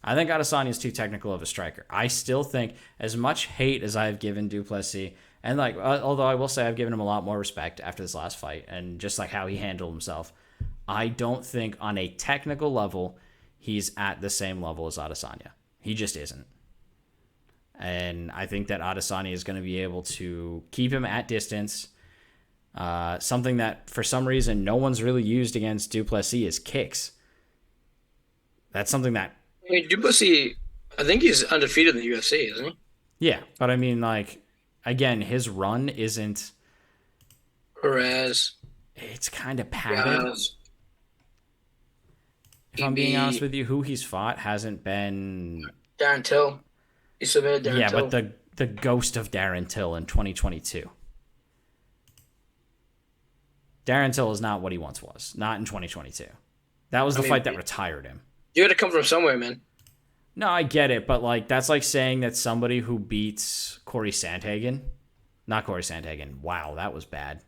I think Adesanya is too technical of a striker. I still think, as much hate as I've given Duplessis, and like, although I will say I've given him a lot more respect after this last fight, and just like how he handled himself, I don't think on a technical level he's at the same level as Adesanya. He just isn't. And I think that Adesanya is going to be able to keep him at distance. Something that, for some reason, no one's really used against Duplessis is kicks. That's something that...
I mean, Duplessis, I think he's undefeated in the UFC, isn't he?
Yeah, but I mean, like, again, his run isn't...
Perez.
It's kind of padded. If I'm being honest with you, who he's fought hasn't been...
Darren Till. He submitted Darren Till.
Yeah, but the ghost of Darren Till in 2022. Darren Till is not what he once was. Not in 2022. That was the fight that retired him.
You had to come from somewhere, man.
No, I get it, but like that's like saying that somebody who beats Corey Sandhagen... Not Corey Sandhagen. Wow, that was bad.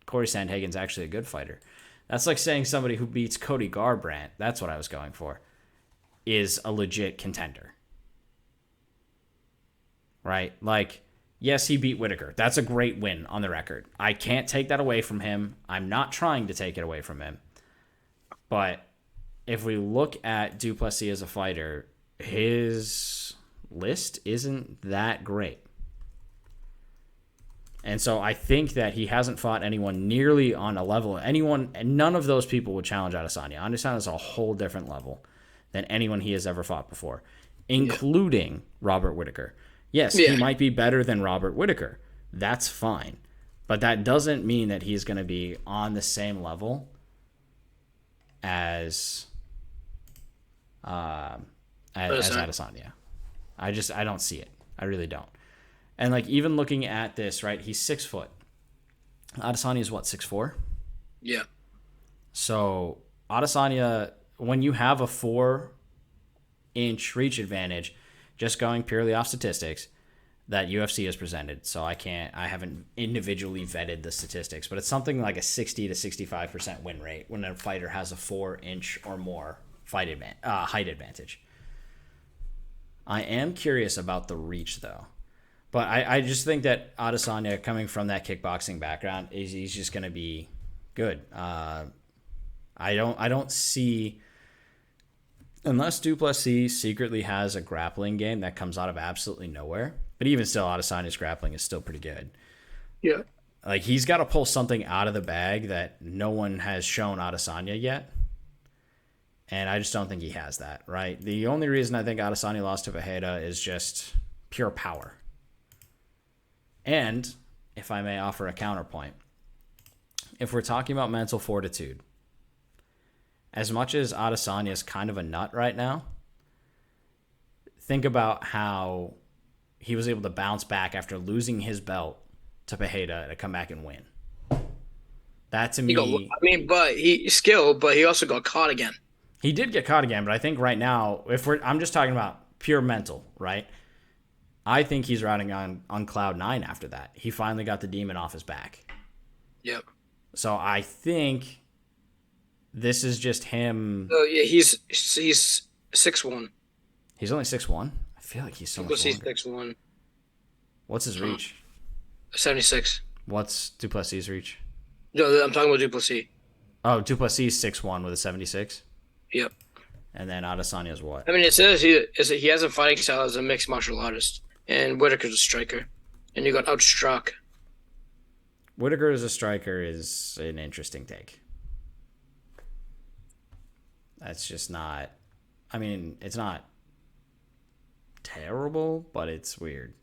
Corey Sandhagen's actually a good fighter. That's like saying somebody who beats Cody Garbrandt, that's what I was going for, is a legit contender. Right? Like, yes, he beat Whitaker. That's a great win on the record. I can't take that away from him. I'm not trying to take it away from him. But if we look at Duplessis as a fighter, his list isn't that great. And so I think that he hasn't fought anyone nearly on a level. None of those people would challenge Adesanya. Adesanya is a whole different level than anyone he has ever fought before, including Robert Whitaker. Yes, he might be better than Robert Whitaker. That's fine. But that doesn't mean that he's going to be on the same level as Adesanya. I don't see it. I really don't. And like even looking at this, right, he's 6 foot. Adesanya is what, 6'4"?
Yeah.
So Adesanya, when you have a 4-inch reach advantage, just going purely off statistics that UFC has presented. So I haven't individually vetted the statistics, but it's something like a 60 to 65% win rate when a fighter has a 4-inch or more height advantage. I am curious about the reach, though. But I just think that Adesanya, coming from that kickboxing background, he's just going to be good. I don't see, unless Duplessis secretly has a grappling game that comes out of absolutely nowhere. But even still, Adesanya's grappling is still pretty good.
Yeah.
Like, he's got to pull something out of the bag that no one has shown Adesanya yet. And I just don't think he has that, right? The only reason I think Adesanya lost to Pereira is just pure power. And, if I may offer a counterpoint, if we're talking about mental fortitude, as much as Adesanya is kind of a nut right now, think about how he was able to bounce back after losing his belt to Pereira to come back and win. That, to me...
but he also got caught again.
He did get caught again, but I think right now, I'm just talking about pure mental, right? I think he's riding on cloud 9 after that. He finally got the demon off his back.
Yep.
So I think this is just him.
Oh yeah, he's 6'1".
He's only 6'1"? I feel like he's so much longer.
6'1".
What's his reach?
76.
What's Duplessis' reach?
No, I'm talking about Duplessis.
Oh, Duplessis 6'1" with a 76?
Yep.
And then Adesanya's what?
I mean, it says he has a fighting style as a mixed martial artist, and Whitaker's a striker, and you got outstruck.
Whitaker as a striker is an interesting take. That's just not... I mean, it's not terrible, but it's weird.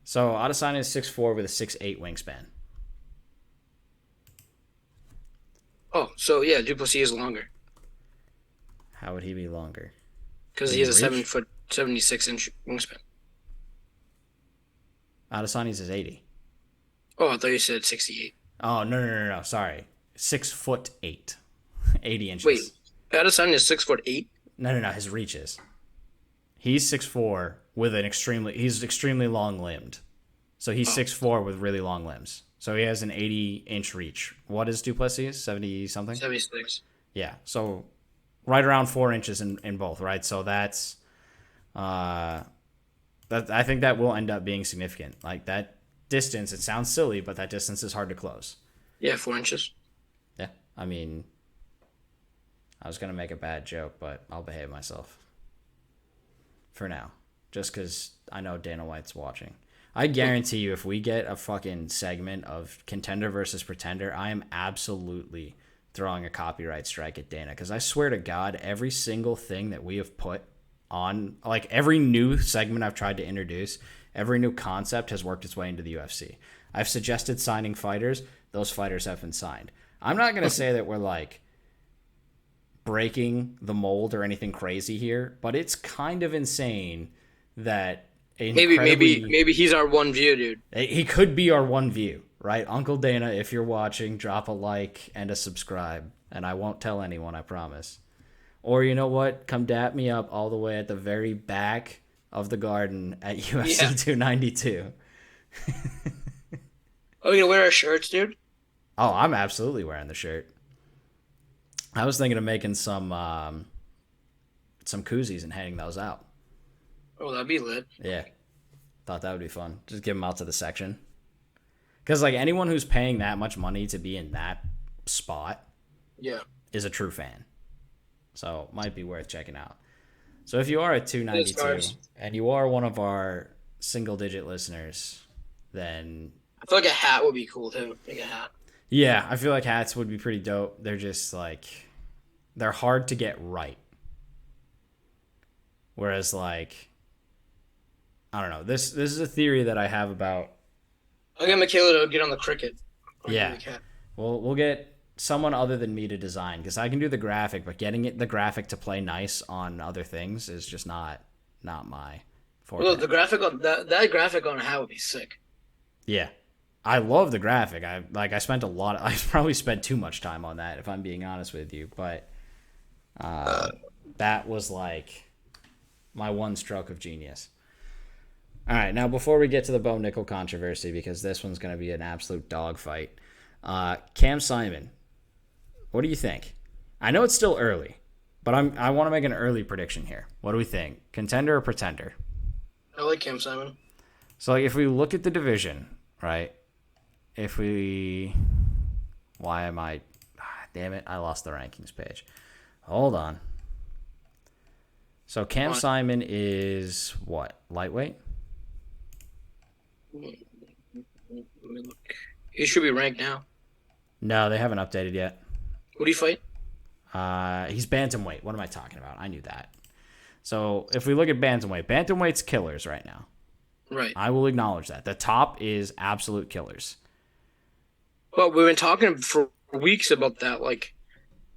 So Adesanya is 6'4" with a 6'8" wingspan.
Oh, so yeah, Duplessis is longer.
How would he be longer?
Because he has a 7 foot 76-inch wingspan.
Adesanya's is 80.
Oh, I thought you said 68.
Oh, no. Sorry. 6'8". 80 inches.
Wait, Adesanya is 6'8"?
No. His reach is. He's 6'4" with he's extremely long limbed. So he's 6'4" with really long limbs. So he has an 80-inch reach. What is Duplessis? 70 something?
76.
Yeah. So right around 4 inches in both, right? So that's I think that will end up being significant. Like, that distance, it sounds silly, but that distance is hard to close.
Yeah, 4 inches.
Yeah. I mean, I was going to make a bad joke, but I'll behave myself for now, just because I know Dana White's watching. I guarantee you, if we get a fucking segment of Contender versus Pretender, I am absolutely throwing a copyright strike at Dana, because I swear to God, every single thing that we have put on, like, every new segment I've tried to introduce, every new concept has worked its way into the UFC. I've suggested signing fighters. Those fighters have been signed. I'm not going to say that we're, like, breaking the mold or anything crazy here, but it's kind of insane that
maybe he's our one view, dude.
He could be our one view, right? Uncle Dana, if you're watching, drop a like and a subscribe, and I won't tell anyone, I promise. Or, you know what? Come dap me up all the way at the very back of the garden at UFC 292.
Oh, you gonna wear our shirts, dude?
Oh, I'm absolutely wearing the shirt. I was thinking of making some koozies and handing those out.
Oh, that'd be lit.
Yeah. Thought that would be fun. Just give them out to the section. Because, like, anyone who's paying that much money to be in that spot is a true fan. So, might be worth checking out. So, if you are at 292 and you are one of our single-digit listeners, then...
I feel like a hat would be cool, too. Like a hat.
Yeah, I feel like hats would be pretty dope. They're just, like... They're hard to get right. Whereas, like... I don't know. This is a theory that I have about...
I'll get Michaela to get on the cricket.
Yeah. We'll get someone other than me to design, because I can do the graphic, but getting the graphic to play nice on other things is just not my forte.
Well, the graphic on that graphic on a hat would be sick.
Yeah. I love the graphic. I spent I probably spent too much time on that, if I'm being honest with you, but that was like my one stroke of genius. All right, now before we get to the Bo Nickel controversy, because this one's going to be an absolute dogfight, Cam Simon, what do you think? I know it's still early, But I want to make an early prediction here. What do we think? Contender or pretender?
I like Cam Simon.
So like, if we look at the division, right? Why am I... damn it, I lost the rankings page. Hold on. So Cam Simon is what? Lightweight?
Let me look. He should be ranked now.
No, they haven't updated yet.
Who do you fight?
He's bantamweight. What am I talking about? I knew that. So if we look at bantamweight's killers right now.
Right.
I will acknowledge that. The top is absolute killers.
Well, we've been talking for weeks about that. Like,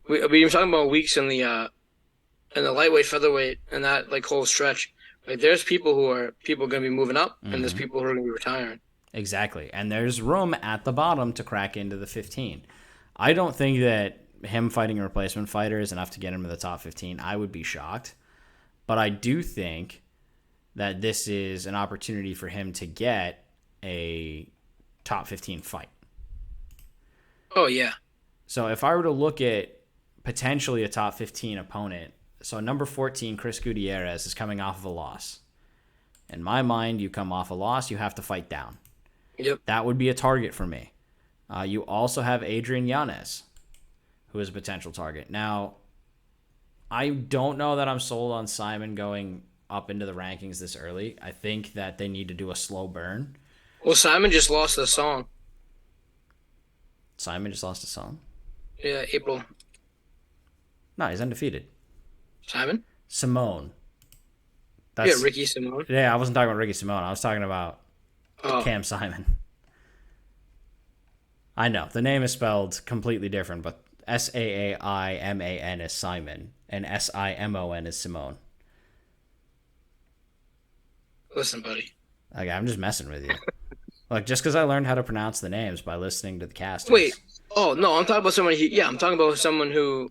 we've been talking about weeks in the lightweight, featherweight, and that like whole stretch. Like, there's people going to be moving up, and there's people who are going to be retiring.
Exactly, and there's room at the bottom to crack into the 15. I don't think that him fighting a replacement fighter is enough to get him to the top 15. I would be shocked, but I do think that this is an opportunity for him to get a top 15 fight.
Oh, yeah.
So if I were to look at potentially a top 15 opponent, so number 14, Chris Gutierrez, is coming off of a loss. In my mind, you come off a loss, you have to fight down.
Yep.
That would be a target for me. You also have Adrian Yanez, who is a potential target. Now, I don't know that I'm sold on Simon going up into the rankings this early. I think that they need to do a slow burn.
Well, Simon just lost the song.
Simon just lost a song?
Yeah, April.
No, he's undefeated.
Simon?
Simone.
Yeah, Ricky Simone.
Yeah, I wasn't talking about Ricky Simone. I was talking about Cam Simon. I know. The name is spelled completely different, but Saaiman is Simon, and Simon is Simone.
Listen, buddy.
Okay, I'm just messing with you. Like, just because I learned how to pronounce the names by listening to the cast.
Wait. Oh, no, I'm talking about someone. I'm talking about someone who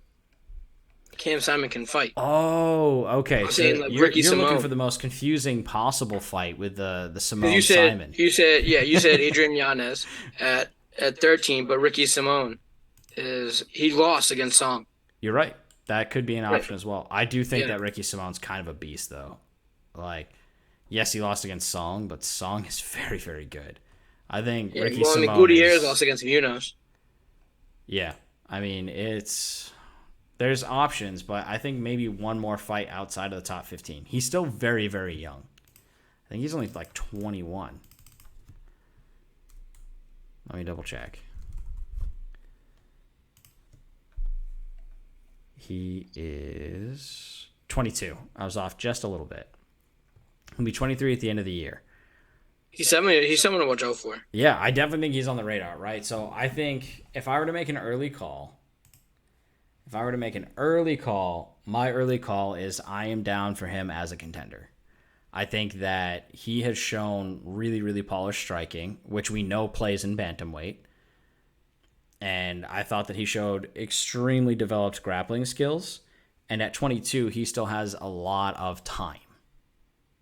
Cam Simon can fight.
Oh, okay.
I'm
so
saying, like,
you're
Ricky Simone.
looking for the most confusing possible fight with the Simone
You said,
Simon.
You said Adrian Yanez at 13, but Ricky Simone he lost against Song.
You're right. That could be an option as well. I do think that Ricky Simone's kind of a beast, though. Like, yes, he lost against Song, but Song is very, very good. I think Ricky Simone.
Gutierrez lost against Munoz.
Yeah, I mean there's options, but I think maybe one more fight outside of the top 15. He's still very, very young. I think he's only like 21. Let me double check. He is 22. I was off just a little bit. He'll be 23 at the end of the year.
He's someone to watch out for.
Yeah, I definitely think he's on the radar, right? So I think if I were to make an early call, my early call is I am down for him as a contender. I think that he has shown really, really polished striking, which we know plays in bantamweight. And I thought that he showed extremely developed grappling skills. And at 22, he still has a lot of time.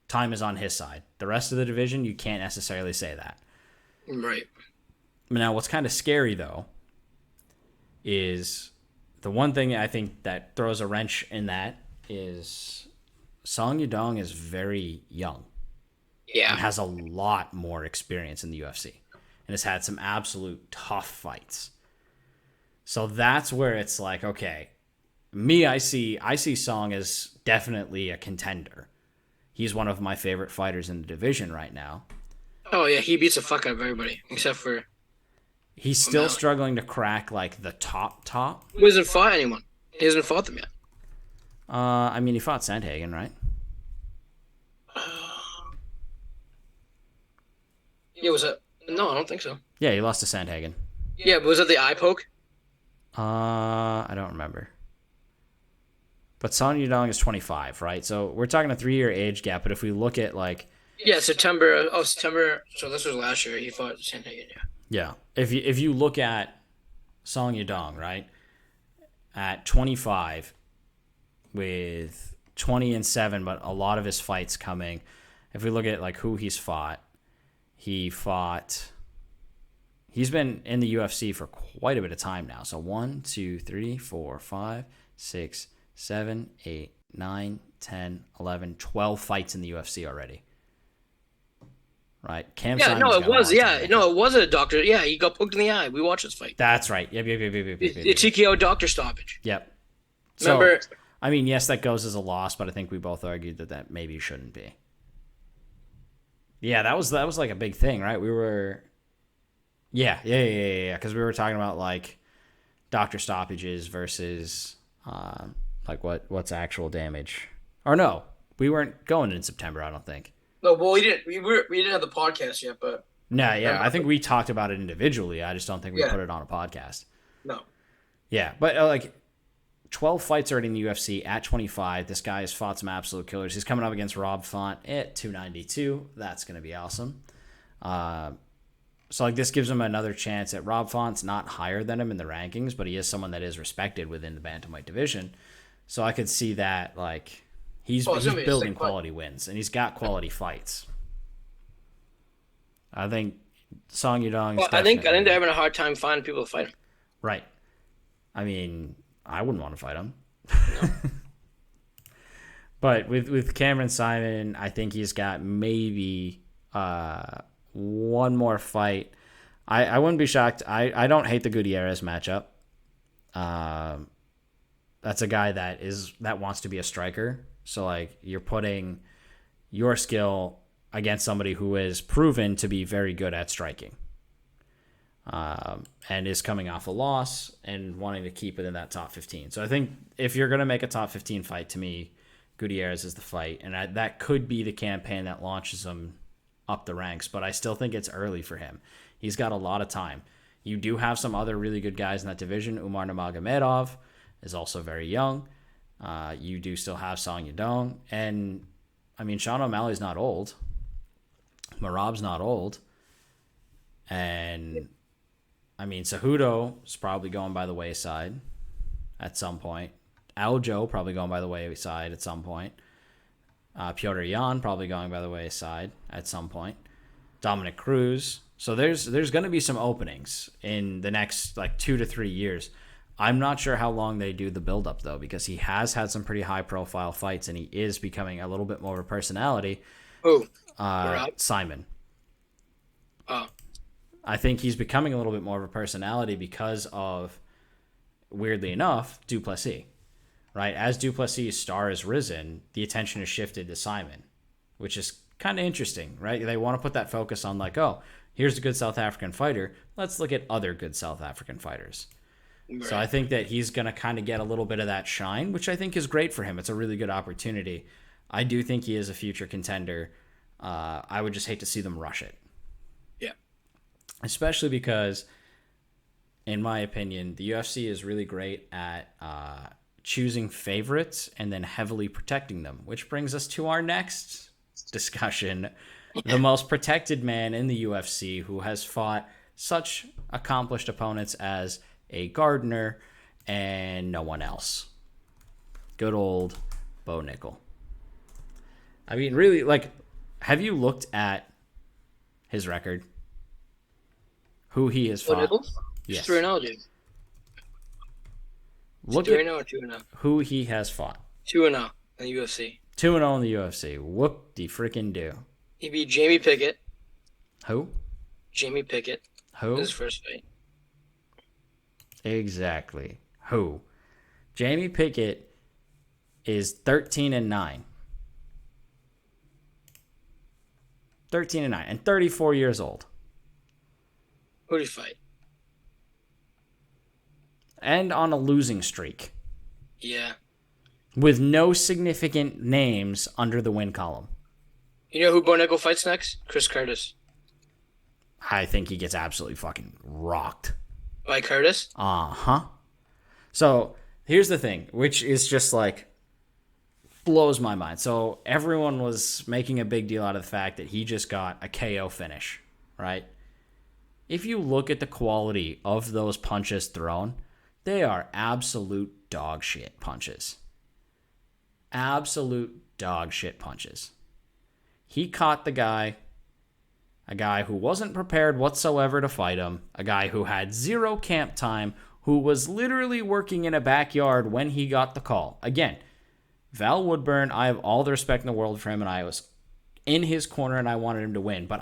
Time is on his side. The rest of the division, you can't necessarily say that.
Right.
Now, what's kind of scary, though, is the one thing I think that throws a wrench in that is Song Yadong is very young.
Yeah.
And has a lot more experience in the UFC. And has had some absolute tough fights. So that's where it's like, okay, I see Song as definitely a contender. He's one of my favorite fighters in the division right now.
Oh, yeah, he beats the fuck out of everybody, except for...
He's still struggling to crack, like, the top.
He hasn't fought anyone. He hasn't fought them yet.
I mean, he fought Sandhagen, right?
Yeah, was that... No, I don't think so.
Yeah, he lost to Sandhagen.
Yeah, but was that the eye poke?
I don't remember. But Song Yadong is 25, right? So we're talking a 3-year age gap, but if we look at, like...
Yeah, September. So this was last year. He fought Sandhagen, yeah.
Yeah. If you look at Song Yadong, right, at 25 with 20-7, but a lot of his fights coming. If we look at like who he's fought, he's been in the UFC for quite a bit of time now. So 1, 2, 3, 4, 5, 6, 7, 8, 9, 10, 11, 12 fights in the UFC already. Right? Cam
Yeah, no,
Simon's
it
got a
was.
lot of time
Yeah,
to make
no,
up.
it wasn't a doctor. Yeah, he got poked in the eye. We watched this fight.
That's right. Yep.
It's TKO doctor stoppage.
Yep. So,
Remember?
I mean, yes, that goes as a loss, but I think we both argued that maybe shouldn't be. Yeah, that was like a big thing, right? We were, yeah, because we were talking about like doctor stoppages versus like what's actual damage, or no, we weren't going in September, I don't think.
No, well, we didn't. We didn't have the podcast yet, but
No, yeah, I think we talked about it individually. I just don't think we
Yeah.
put it on a podcast.
no.
Yeah, but like 12 fights already in the UFC at 25. This guy has fought some absolute killers. He's coming up against Rob Font at 292. That's going to be awesome. So like this gives him another chance at Rob Font's not higher than him in the rankings, but he is someone that is respected within the bantamweight division. So I could see that like he's building quality wins and he's got quality fights. I think Song Yudong.
Well, I think they're having a hard time finding people to fight him.
Right. I mean, I wouldn't want to fight him.
No.
But with Cameron Simon, I think he's got maybe one more fight. I wouldn't be shocked. I don't hate the Gutierrez matchup. That's a guy that wants to be a striker. So like you're putting your skill against somebody who is proven to be very good at striking. And is coming off a loss and wanting to keep it in that top 15. So I think if you're going to make a top 15 fight, to me, Gutierrez is the fight. And that could be the campaign that launches him up the ranks. But I still think it's early for him. He's got a lot of time. You do have some other really good guys in that division. Umar Nurmagomedov is also very young. You do still have Song Yudong. And, I mean, Sean O'Malley's not old. Merab's not old. And... I mean, Cejudo is probably going by the wayside at some point. Aljo probably going by the wayside at some point. Piotr Jan probably going by the wayside at some point. Dominic Cruz. So there's going to be some openings in the next like 2 to 3 years. I'm not sure how long they do the build-up, though, because he has had some pretty high-profile fights, and he is becoming a little bit more of a personality.
Who?
Simon.
Oh.
I think he's becoming a little bit more of a personality because of, weirdly enough, Duplessis, right? As Duplessis' star has risen, the attention has shifted to Simon, which is kind of interesting, right? They want to put that focus on like, oh, here's a good South African fighter. Let's look at other good South African fighters. Right. So I think that he's going to kind of get a little bit of that shine, which I think is great for him. It's a really good opportunity. I do think he is a future contender. I would just hate to see them rush it. Especially because, in my opinion, the UFC is really great at choosing favorites and then heavily protecting them, which brings us to our next discussion. The most protected man in the UFC who has fought such accomplished opponents as a Gardner and no one else. Good old Bo Nickel. I mean, really, like, have you looked at his record? Who he has fought.
Yes. 3-0, dude.
Look at 3-0 or 2-0. Who he has fought.
2-0 in the UFC.
2-0 in the UFC. Whoop-de-freaking do.
He beat Jamie Pickett.
Who?
Jamie Pickett.
Who?
His first fight.
Exactly. Who? Jamie Pickett is 13-9. 13-9 and 34 years old.
Who did he fight?
And on a losing streak.
Yeah.
With no significant names under the win column.
You know who Bo Nickel fights next? Chris Curtis.
I think he gets absolutely fucking rocked.
By Curtis?
Uh-huh. So, here's the thing, which is just like blows my mind. So, everyone was making a big deal out of the fact that he just got a KO finish, right? If you look at the quality of those punches thrown, they are absolute dog shit punches. Absolute dog shit punches. He caught the guy, a guy who wasn't prepared whatsoever to fight him, a guy who had zero camp time, who was literally working in a backyard when he got the call. Again, Val Woodburn, I have all the respect in the world for him, and I was in his corner and I wanted him to win. But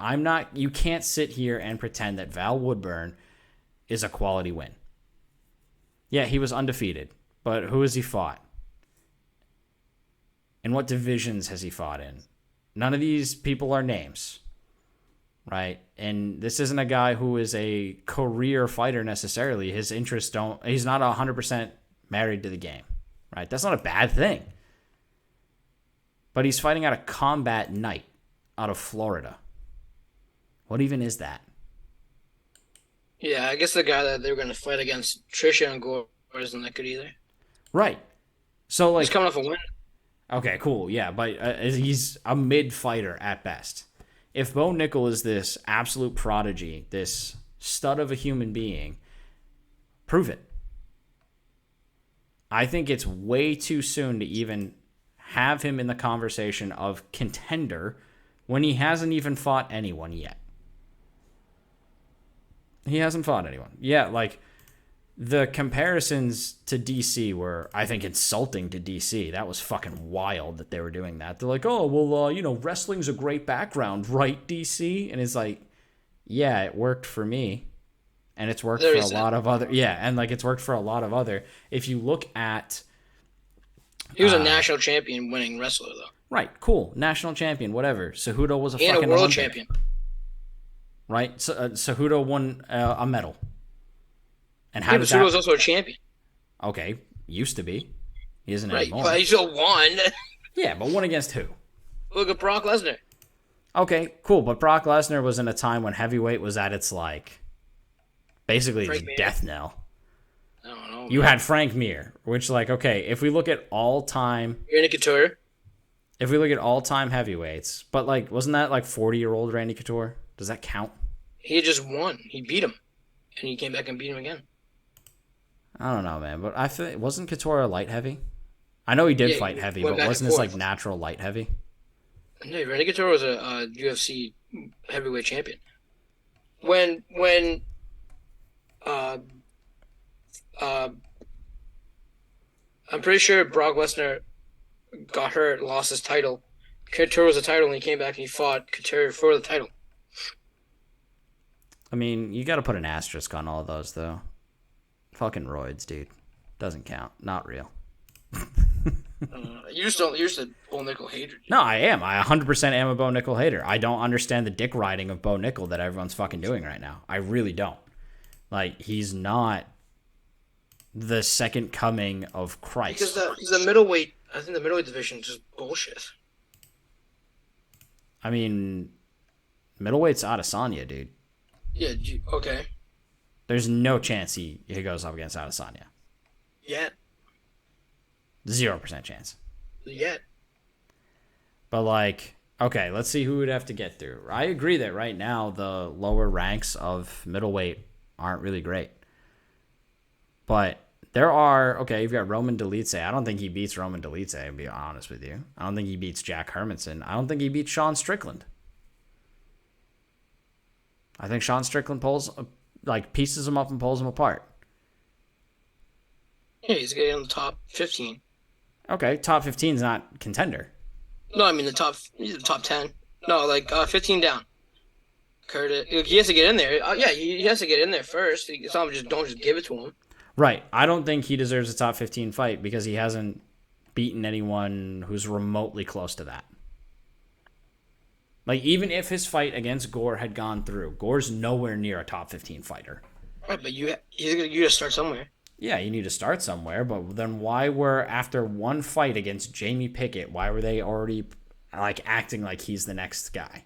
you can't sit here and pretend that Val Woodburn is a quality win. Yeah, he was undefeated, but who has he fought? And what divisions has he fought in? None of these people are names, right? And this isn't a guy who is a career fighter necessarily. His interests he's not 100% married to the game, right? That's not a bad thing. But he's fighting out of Combat Night out of Florida. What even is that?
Yeah, I guess the guy that they were going to fight against, Tricia and Gore, isn't that good either.
Right. So, like,
he's coming off a win.
Okay, cool. Yeah, but he's a mid-fighter at best. If Bo Nickel is this absolute prodigy, this stud of a human being, prove it. I think it's way too soon to even have him in the conversation of contender when he hasn't even fought anyone yet. He hasn't fought anyone. Yeah, like, the comparisons to DC were, I think, insulting to DC. That was fucking wild that they were doing that. They're like, oh, well, wrestling's a great background, right, DC? And it's like, yeah, it worked for me. And it's worked for a lot of other... Yeah, and, like, it's worked for a lot of other... If you look at...
He was a national champion winning wrestler, though.
Right, cool. National champion, whatever. Cejudo was a
and
fucking
a world
Olympic,
champion.
Right? Cejudo won a medal. And how
Cejudo was also a champion.
Okay, used to be. He isn't
right,
anymore.
But he still won.
Yeah, but won against who?
Look at Brock Lesnar.
Okay, cool. But Brock Lesnar was in a time when heavyweight was at its, like, basically its death knell.
I don't know.
You had Frank Mir, which, like, okay, if we look at all-time...
Randy Couture.
If we look at all-time heavyweights, but, like, wasn't that, like, 40-year-old Randy Couture? Does that count?
He just won. He beat him. And he came back and beat him again.
I don't know, man, but I feel wasn't Couture a light heavy? I know he did fight heavy, but wasn't his like natural light heavy?
No, Randy Couture was a UFC heavyweight champion. When I'm pretty sure Brock Lesnar got hurt, lost his title. Couture was a title, and he came back and he fought Couture for the title.
I mean, you got to put an asterisk on all of those, though. Fucking roids, dude. Doesn't count. Not real.
You're just a Bo Nickel hater. Dude.
No, I am. I 100% am a Bo Nickel hater. I don't understand the dick riding of Bo Nickel that everyone's fucking doing right now. I really don't. Like, he's not the second coming of Christ.
Because the middleweight, I think the middleweight division is just bullshit.
I mean, middleweight's Adesanya, dude.
Yeah, okay.
There's no chance he goes up against Adesanya.
Yet.
0% chance.
Yet.
But, like, okay, let's see who would have to get through. I agree that right now the lower ranks of middleweight aren't really great. But there are, okay, you've got Roman Dolidze. I don't think he beats Roman Dolidze, to be honest with you. I don't think he beats Jack Hermanson. I don't think he beats Sean Strickland. I think Sean Strickland pieces him up and pulls him apart.
Yeah, he's getting in the top 15.
Okay, top 15 is not contender.
No, I mean he's the top 10. No, 15 down. Curtis, he has to get in there. Yeah, he has to get in there first. It's not don't just give it to him.
Right. I don't think he deserves a top 15 fight because he hasn't beaten anyone who's remotely close to that. Like, even if his fight against Gore had gone through, Gore's nowhere near a top 15 fighter.
Right, but you just start somewhere.
Yeah, you need to start somewhere, but then why were, after one fight against Jamie Pickett, why were they already, like, acting like he's the next guy?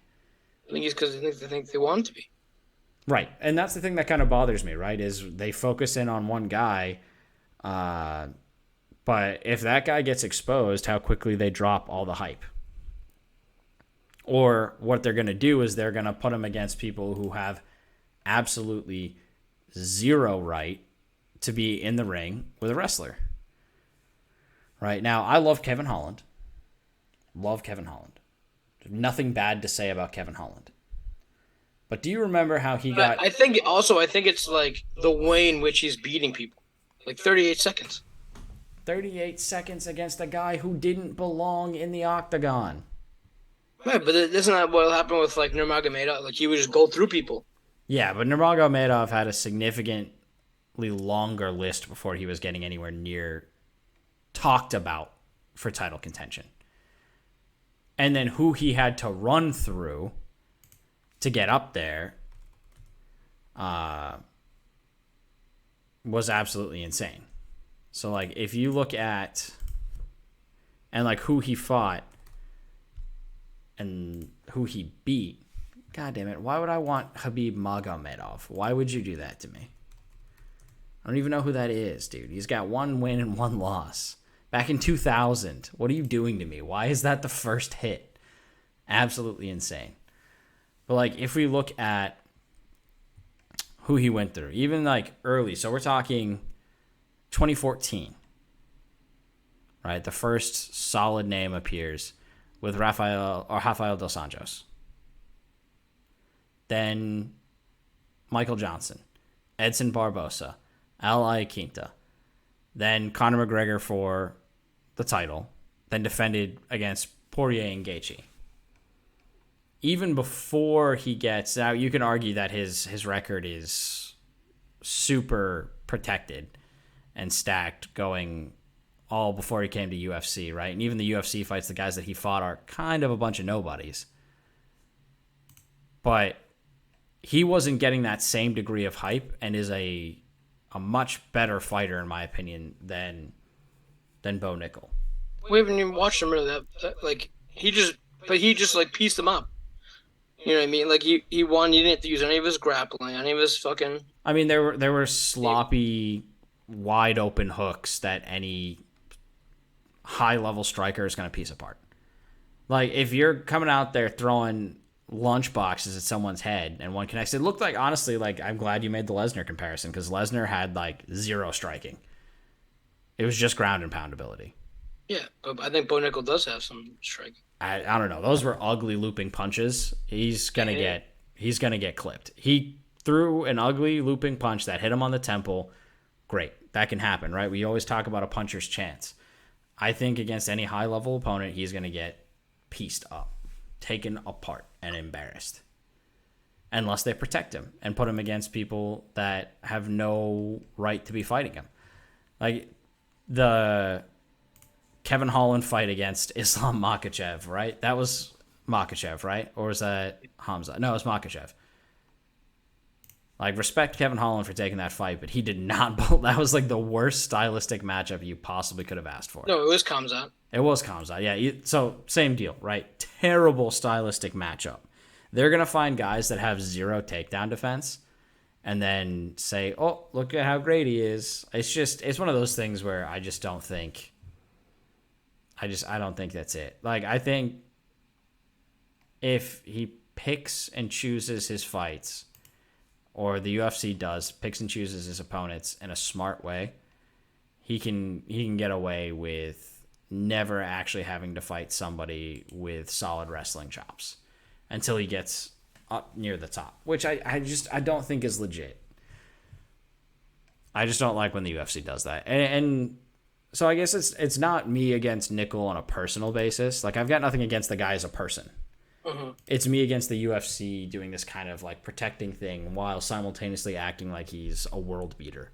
I think it's because they think they want him to be.
Right, and that's the thing that kind of bothers me, right, is they focus in on one guy, but if that guy gets exposed, how quickly they drop all the hype. Or what they're going to do is they're going to put him against people who have absolutely zero right to be in the ring with a wrestler. Right now, I love Kevin Holland. Love Kevin Holland. There's nothing bad to say about Kevin Holland. But do you remember how he got...
I think it's like the way in which he's beating people. Like 38 seconds.
38 seconds against a guy who didn't belong in the octagon.
Right, but isn't that what happened with like Nurmagomedov? Like he would just go through people.
Yeah, but Nurmagomedov had a significantly longer list before he was getting anywhere near talked about for title contention. And then who he had to run through to get up there was absolutely insane. So, like, if you look at and like who he fought and who he beat, God damn it, why would I want Khabib Magomedov? Why would you do that to me? I don't even know who that is, dude. He's got 1 win and 1 loss. Back in 2000. What are you doing to me? Why is that the first hit? Absolutely insane. But, like, if we look at who he went through, even, like, early. So we're talking 2014. Right? The first solid name appears with Rafael dos Anjos. Then Michael Johnson, Edson Barbosa, Al Iaquinta. Then Conor McGregor for the title. Then defended against Poirier and Gaethje. Even before he gets... Now, you can argue that his record is super protected and stacked going all before he came to UFC, right? And even the UFC fights, the guys that he fought are kind of a bunch of nobodies. But he wasn't getting that same degree of hype and is a much better fighter, in my opinion, than Bo Nickel.
We haven't even watched him really. Like he just like pieced him up. You know what I mean? Like he won. He didn't have to use any of his grappling, any of his fucking.
I mean, there were sloppy, wide open hooks that any high level striker is going to piece apart. Like if you're coming out there throwing lunch boxes at someone's head and one connects, it looked like, honestly, like I'm glad you made the Lesnar comparison because Lesnar had like 0 striking. It was just ground and pound ability.
Yeah, but I think Bo Nickel does have some striking.
I don't know. Those were ugly looping punches. He's gonna get clipped. He threw an ugly looping punch that hit him on the temple. Great, that can happen, right? We always talk about a puncher's chance. I think against any high level opponent, he's gonna get pieced up, taken apart, and embarrassed, unless they protect him and put him against people that have no right to be fighting him, like the Kevin Holland fight against Islam Makhachev, right? That was Makhachev, right? Or was that Hamza? No, it was Makhachev. Like, respect Kevin Holland for taking that fight, but he did not. That was like the worst stylistic matchup you possibly could have asked for.
No, it was Khamzat.
It was Khamzat, yeah. So, same deal, right? Terrible stylistic matchup. They're going to find guys that have 0 takedown defense and then say, oh, look at how great he is. It's one of those things where I just don't think... I don't think that's it. Like, I think if he picks and chooses his fights, or the UFC picks and chooses his opponents in a smart way, he can get away with never actually having to fight somebody with solid wrestling chops until he gets up near the top, which I don't think is legit. I just don't like when the UFC does that. And so I guess it's not me against Nickel on a personal basis. Like, I've got nothing against the guy as a person.
Uh-huh.
It's me against the UFC doing this kind of like protecting thing while simultaneously acting like he's a world beater.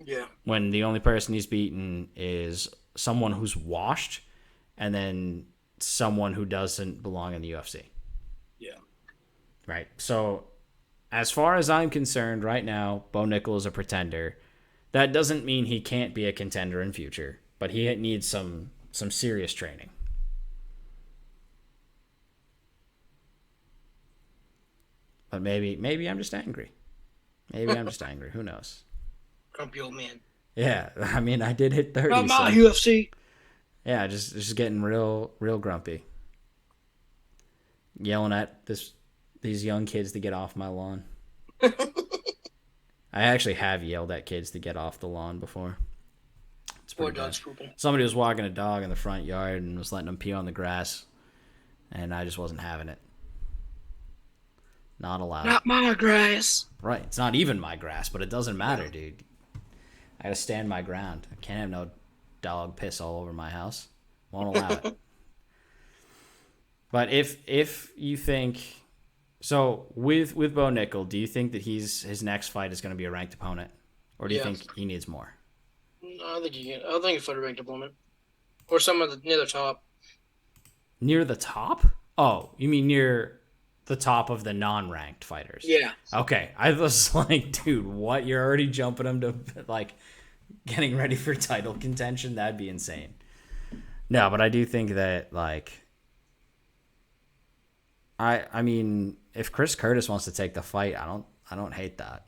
Yeah.
When the only person he's beaten is someone who's washed and then someone who doesn't belong in the UFC.
Yeah.
Right. So as far as I'm concerned right now, Bo Nickel is a pretender. That doesn't mean he can't be a contender in future, but he needs some serious training. But maybe I'm just angry. Maybe I'm just angry. Who knows?
Grumpy old man.
Yeah, I mean, I did hit 30.
Come on, UFC.
Yeah, just getting real grumpy. Yelling at these young kids to get off my lawn. I actually have yelled at kids to get off the lawn before. It's
Poor dog's pooping.
Somebody was walking a dog in the front yard and was letting them pee on the grass, and I just wasn't having it. Not allowed.
Not my grass.
Right. It's not even my grass, but it doesn't matter, dude. gotta stand my ground. I can't have no dog piss all over my house. Won't allow it. But if you think so with Bo Nickel, do you think that his next fight is going to be a ranked opponent, or do you think he needs more?
No, I think he can. I think he fight a ranked opponent or someone near the top.
Near the top? Oh, you mean near the top of the non-ranked fighters?
Yeah.
Okay, I was like, dude, what? You're already jumping him to like getting ready for title contention? That'd be insane. No, but I do think that like. I mean, if Chris Curtis wants to take the fight, I don't hate that.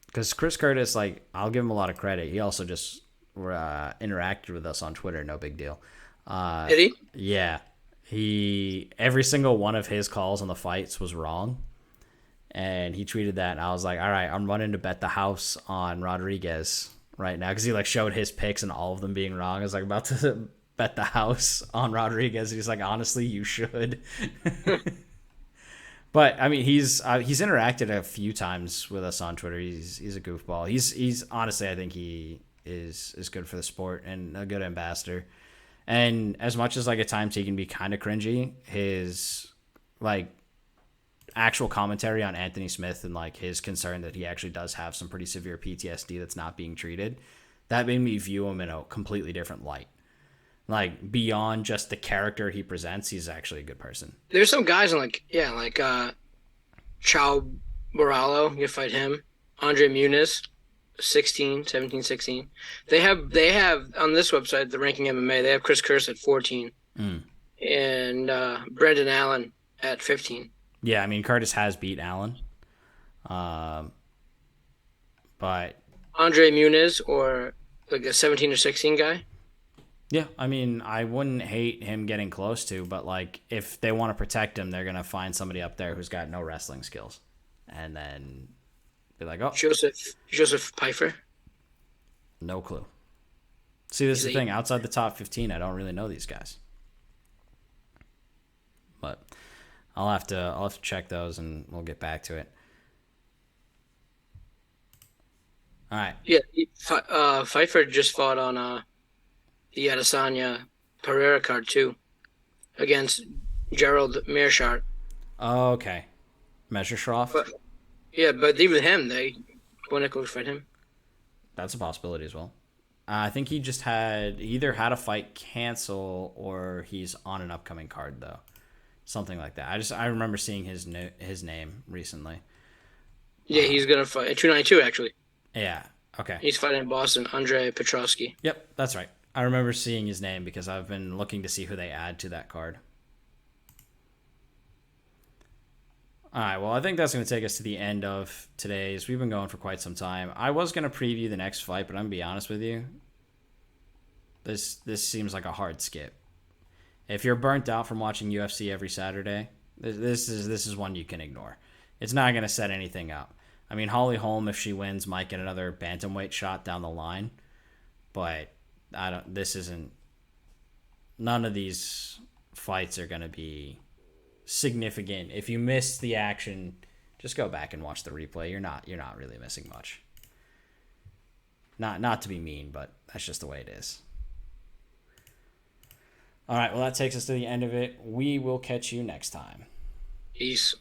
Because Chris Curtis, like, I'll give him a lot of credit. He also just interacted with us on Twitter. No big deal.
Did he?
Yeah. Every single one of his calls on the fights was wrong. And he tweeted that, and I was like, all right, I'm running to bet the house on Rodriguez right now. Because he, like, showed his picks and all of them being wrong. I was like, about to bet the house on Rodriguez. He's like, honestly, you should. But I mean, he's interacted a few times with us on Twitter. He's a goofball. He's honestly, I think he is good for the sport and a good ambassador. And as much as like at times he can be kind of cringy, his like actual commentary on Anthony Smith and like his concern that he actually does have some pretty severe PTSD that's not being treated, that made me view him in a completely different light. Like, beyond just the character he presents, he's actually a good person.
There's some guys in Chao Borrallo, you fight him. Andre Muniz, 17, 16. They have on this website, the Ranking MMA, they have Chris Curtis at 14. And Brendan Allen at 15.
Yeah, I mean, Curtis has beat Allen. But
Andre Muniz or like a 17 or 16 guy?
Yeah, I mean, I wouldn't hate him getting close to, but like if they want to protect him, they're going to find somebody up there who's got no wrestling skills. And then be like, oh.
Joseph Pfeiffer?
No clue. See, this is the thing. Outside the top 15, I don't really know these guys. But I'll have to check those and we'll get back to it. All right.
Yeah, Pfeiffer just fought on the Adesanya Pereira card too, against Gerald Meerschaert.
Oh, okay. Meerschaert?
But even him, Bo Nickel fight him.
That's a possibility as well. I think he just either had a fight cancel or he's on an upcoming card though, something like that. I remember seeing his name recently.
Yeah, he's gonna fight at 292 actually.
Yeah. Okay.
He's fighting in Boston, Andrei Petroski.
Yep, that's right. I remember seeing his name because I've been looking to see who they add to that card. All right, well, I think that's going to take us to the end of today's. We've been going for quite some time. I was going to preview the next fight, but I'm going to be honest with you. This seems like a hard skip. If you're burnt out from watching UFC every Saturday, this is one you can ignore. It's not going to set anything up. I mean, Holly Holm, if she wins, might get another bantamweight shot down the line, but none of these fights are going to be significant. If you missed the action, just go back and watch the replay. You're not really missing much. Not to be mean, but that's just the way it is. All right, well, that takes us to the end of it. We will catch you next time.
Peace.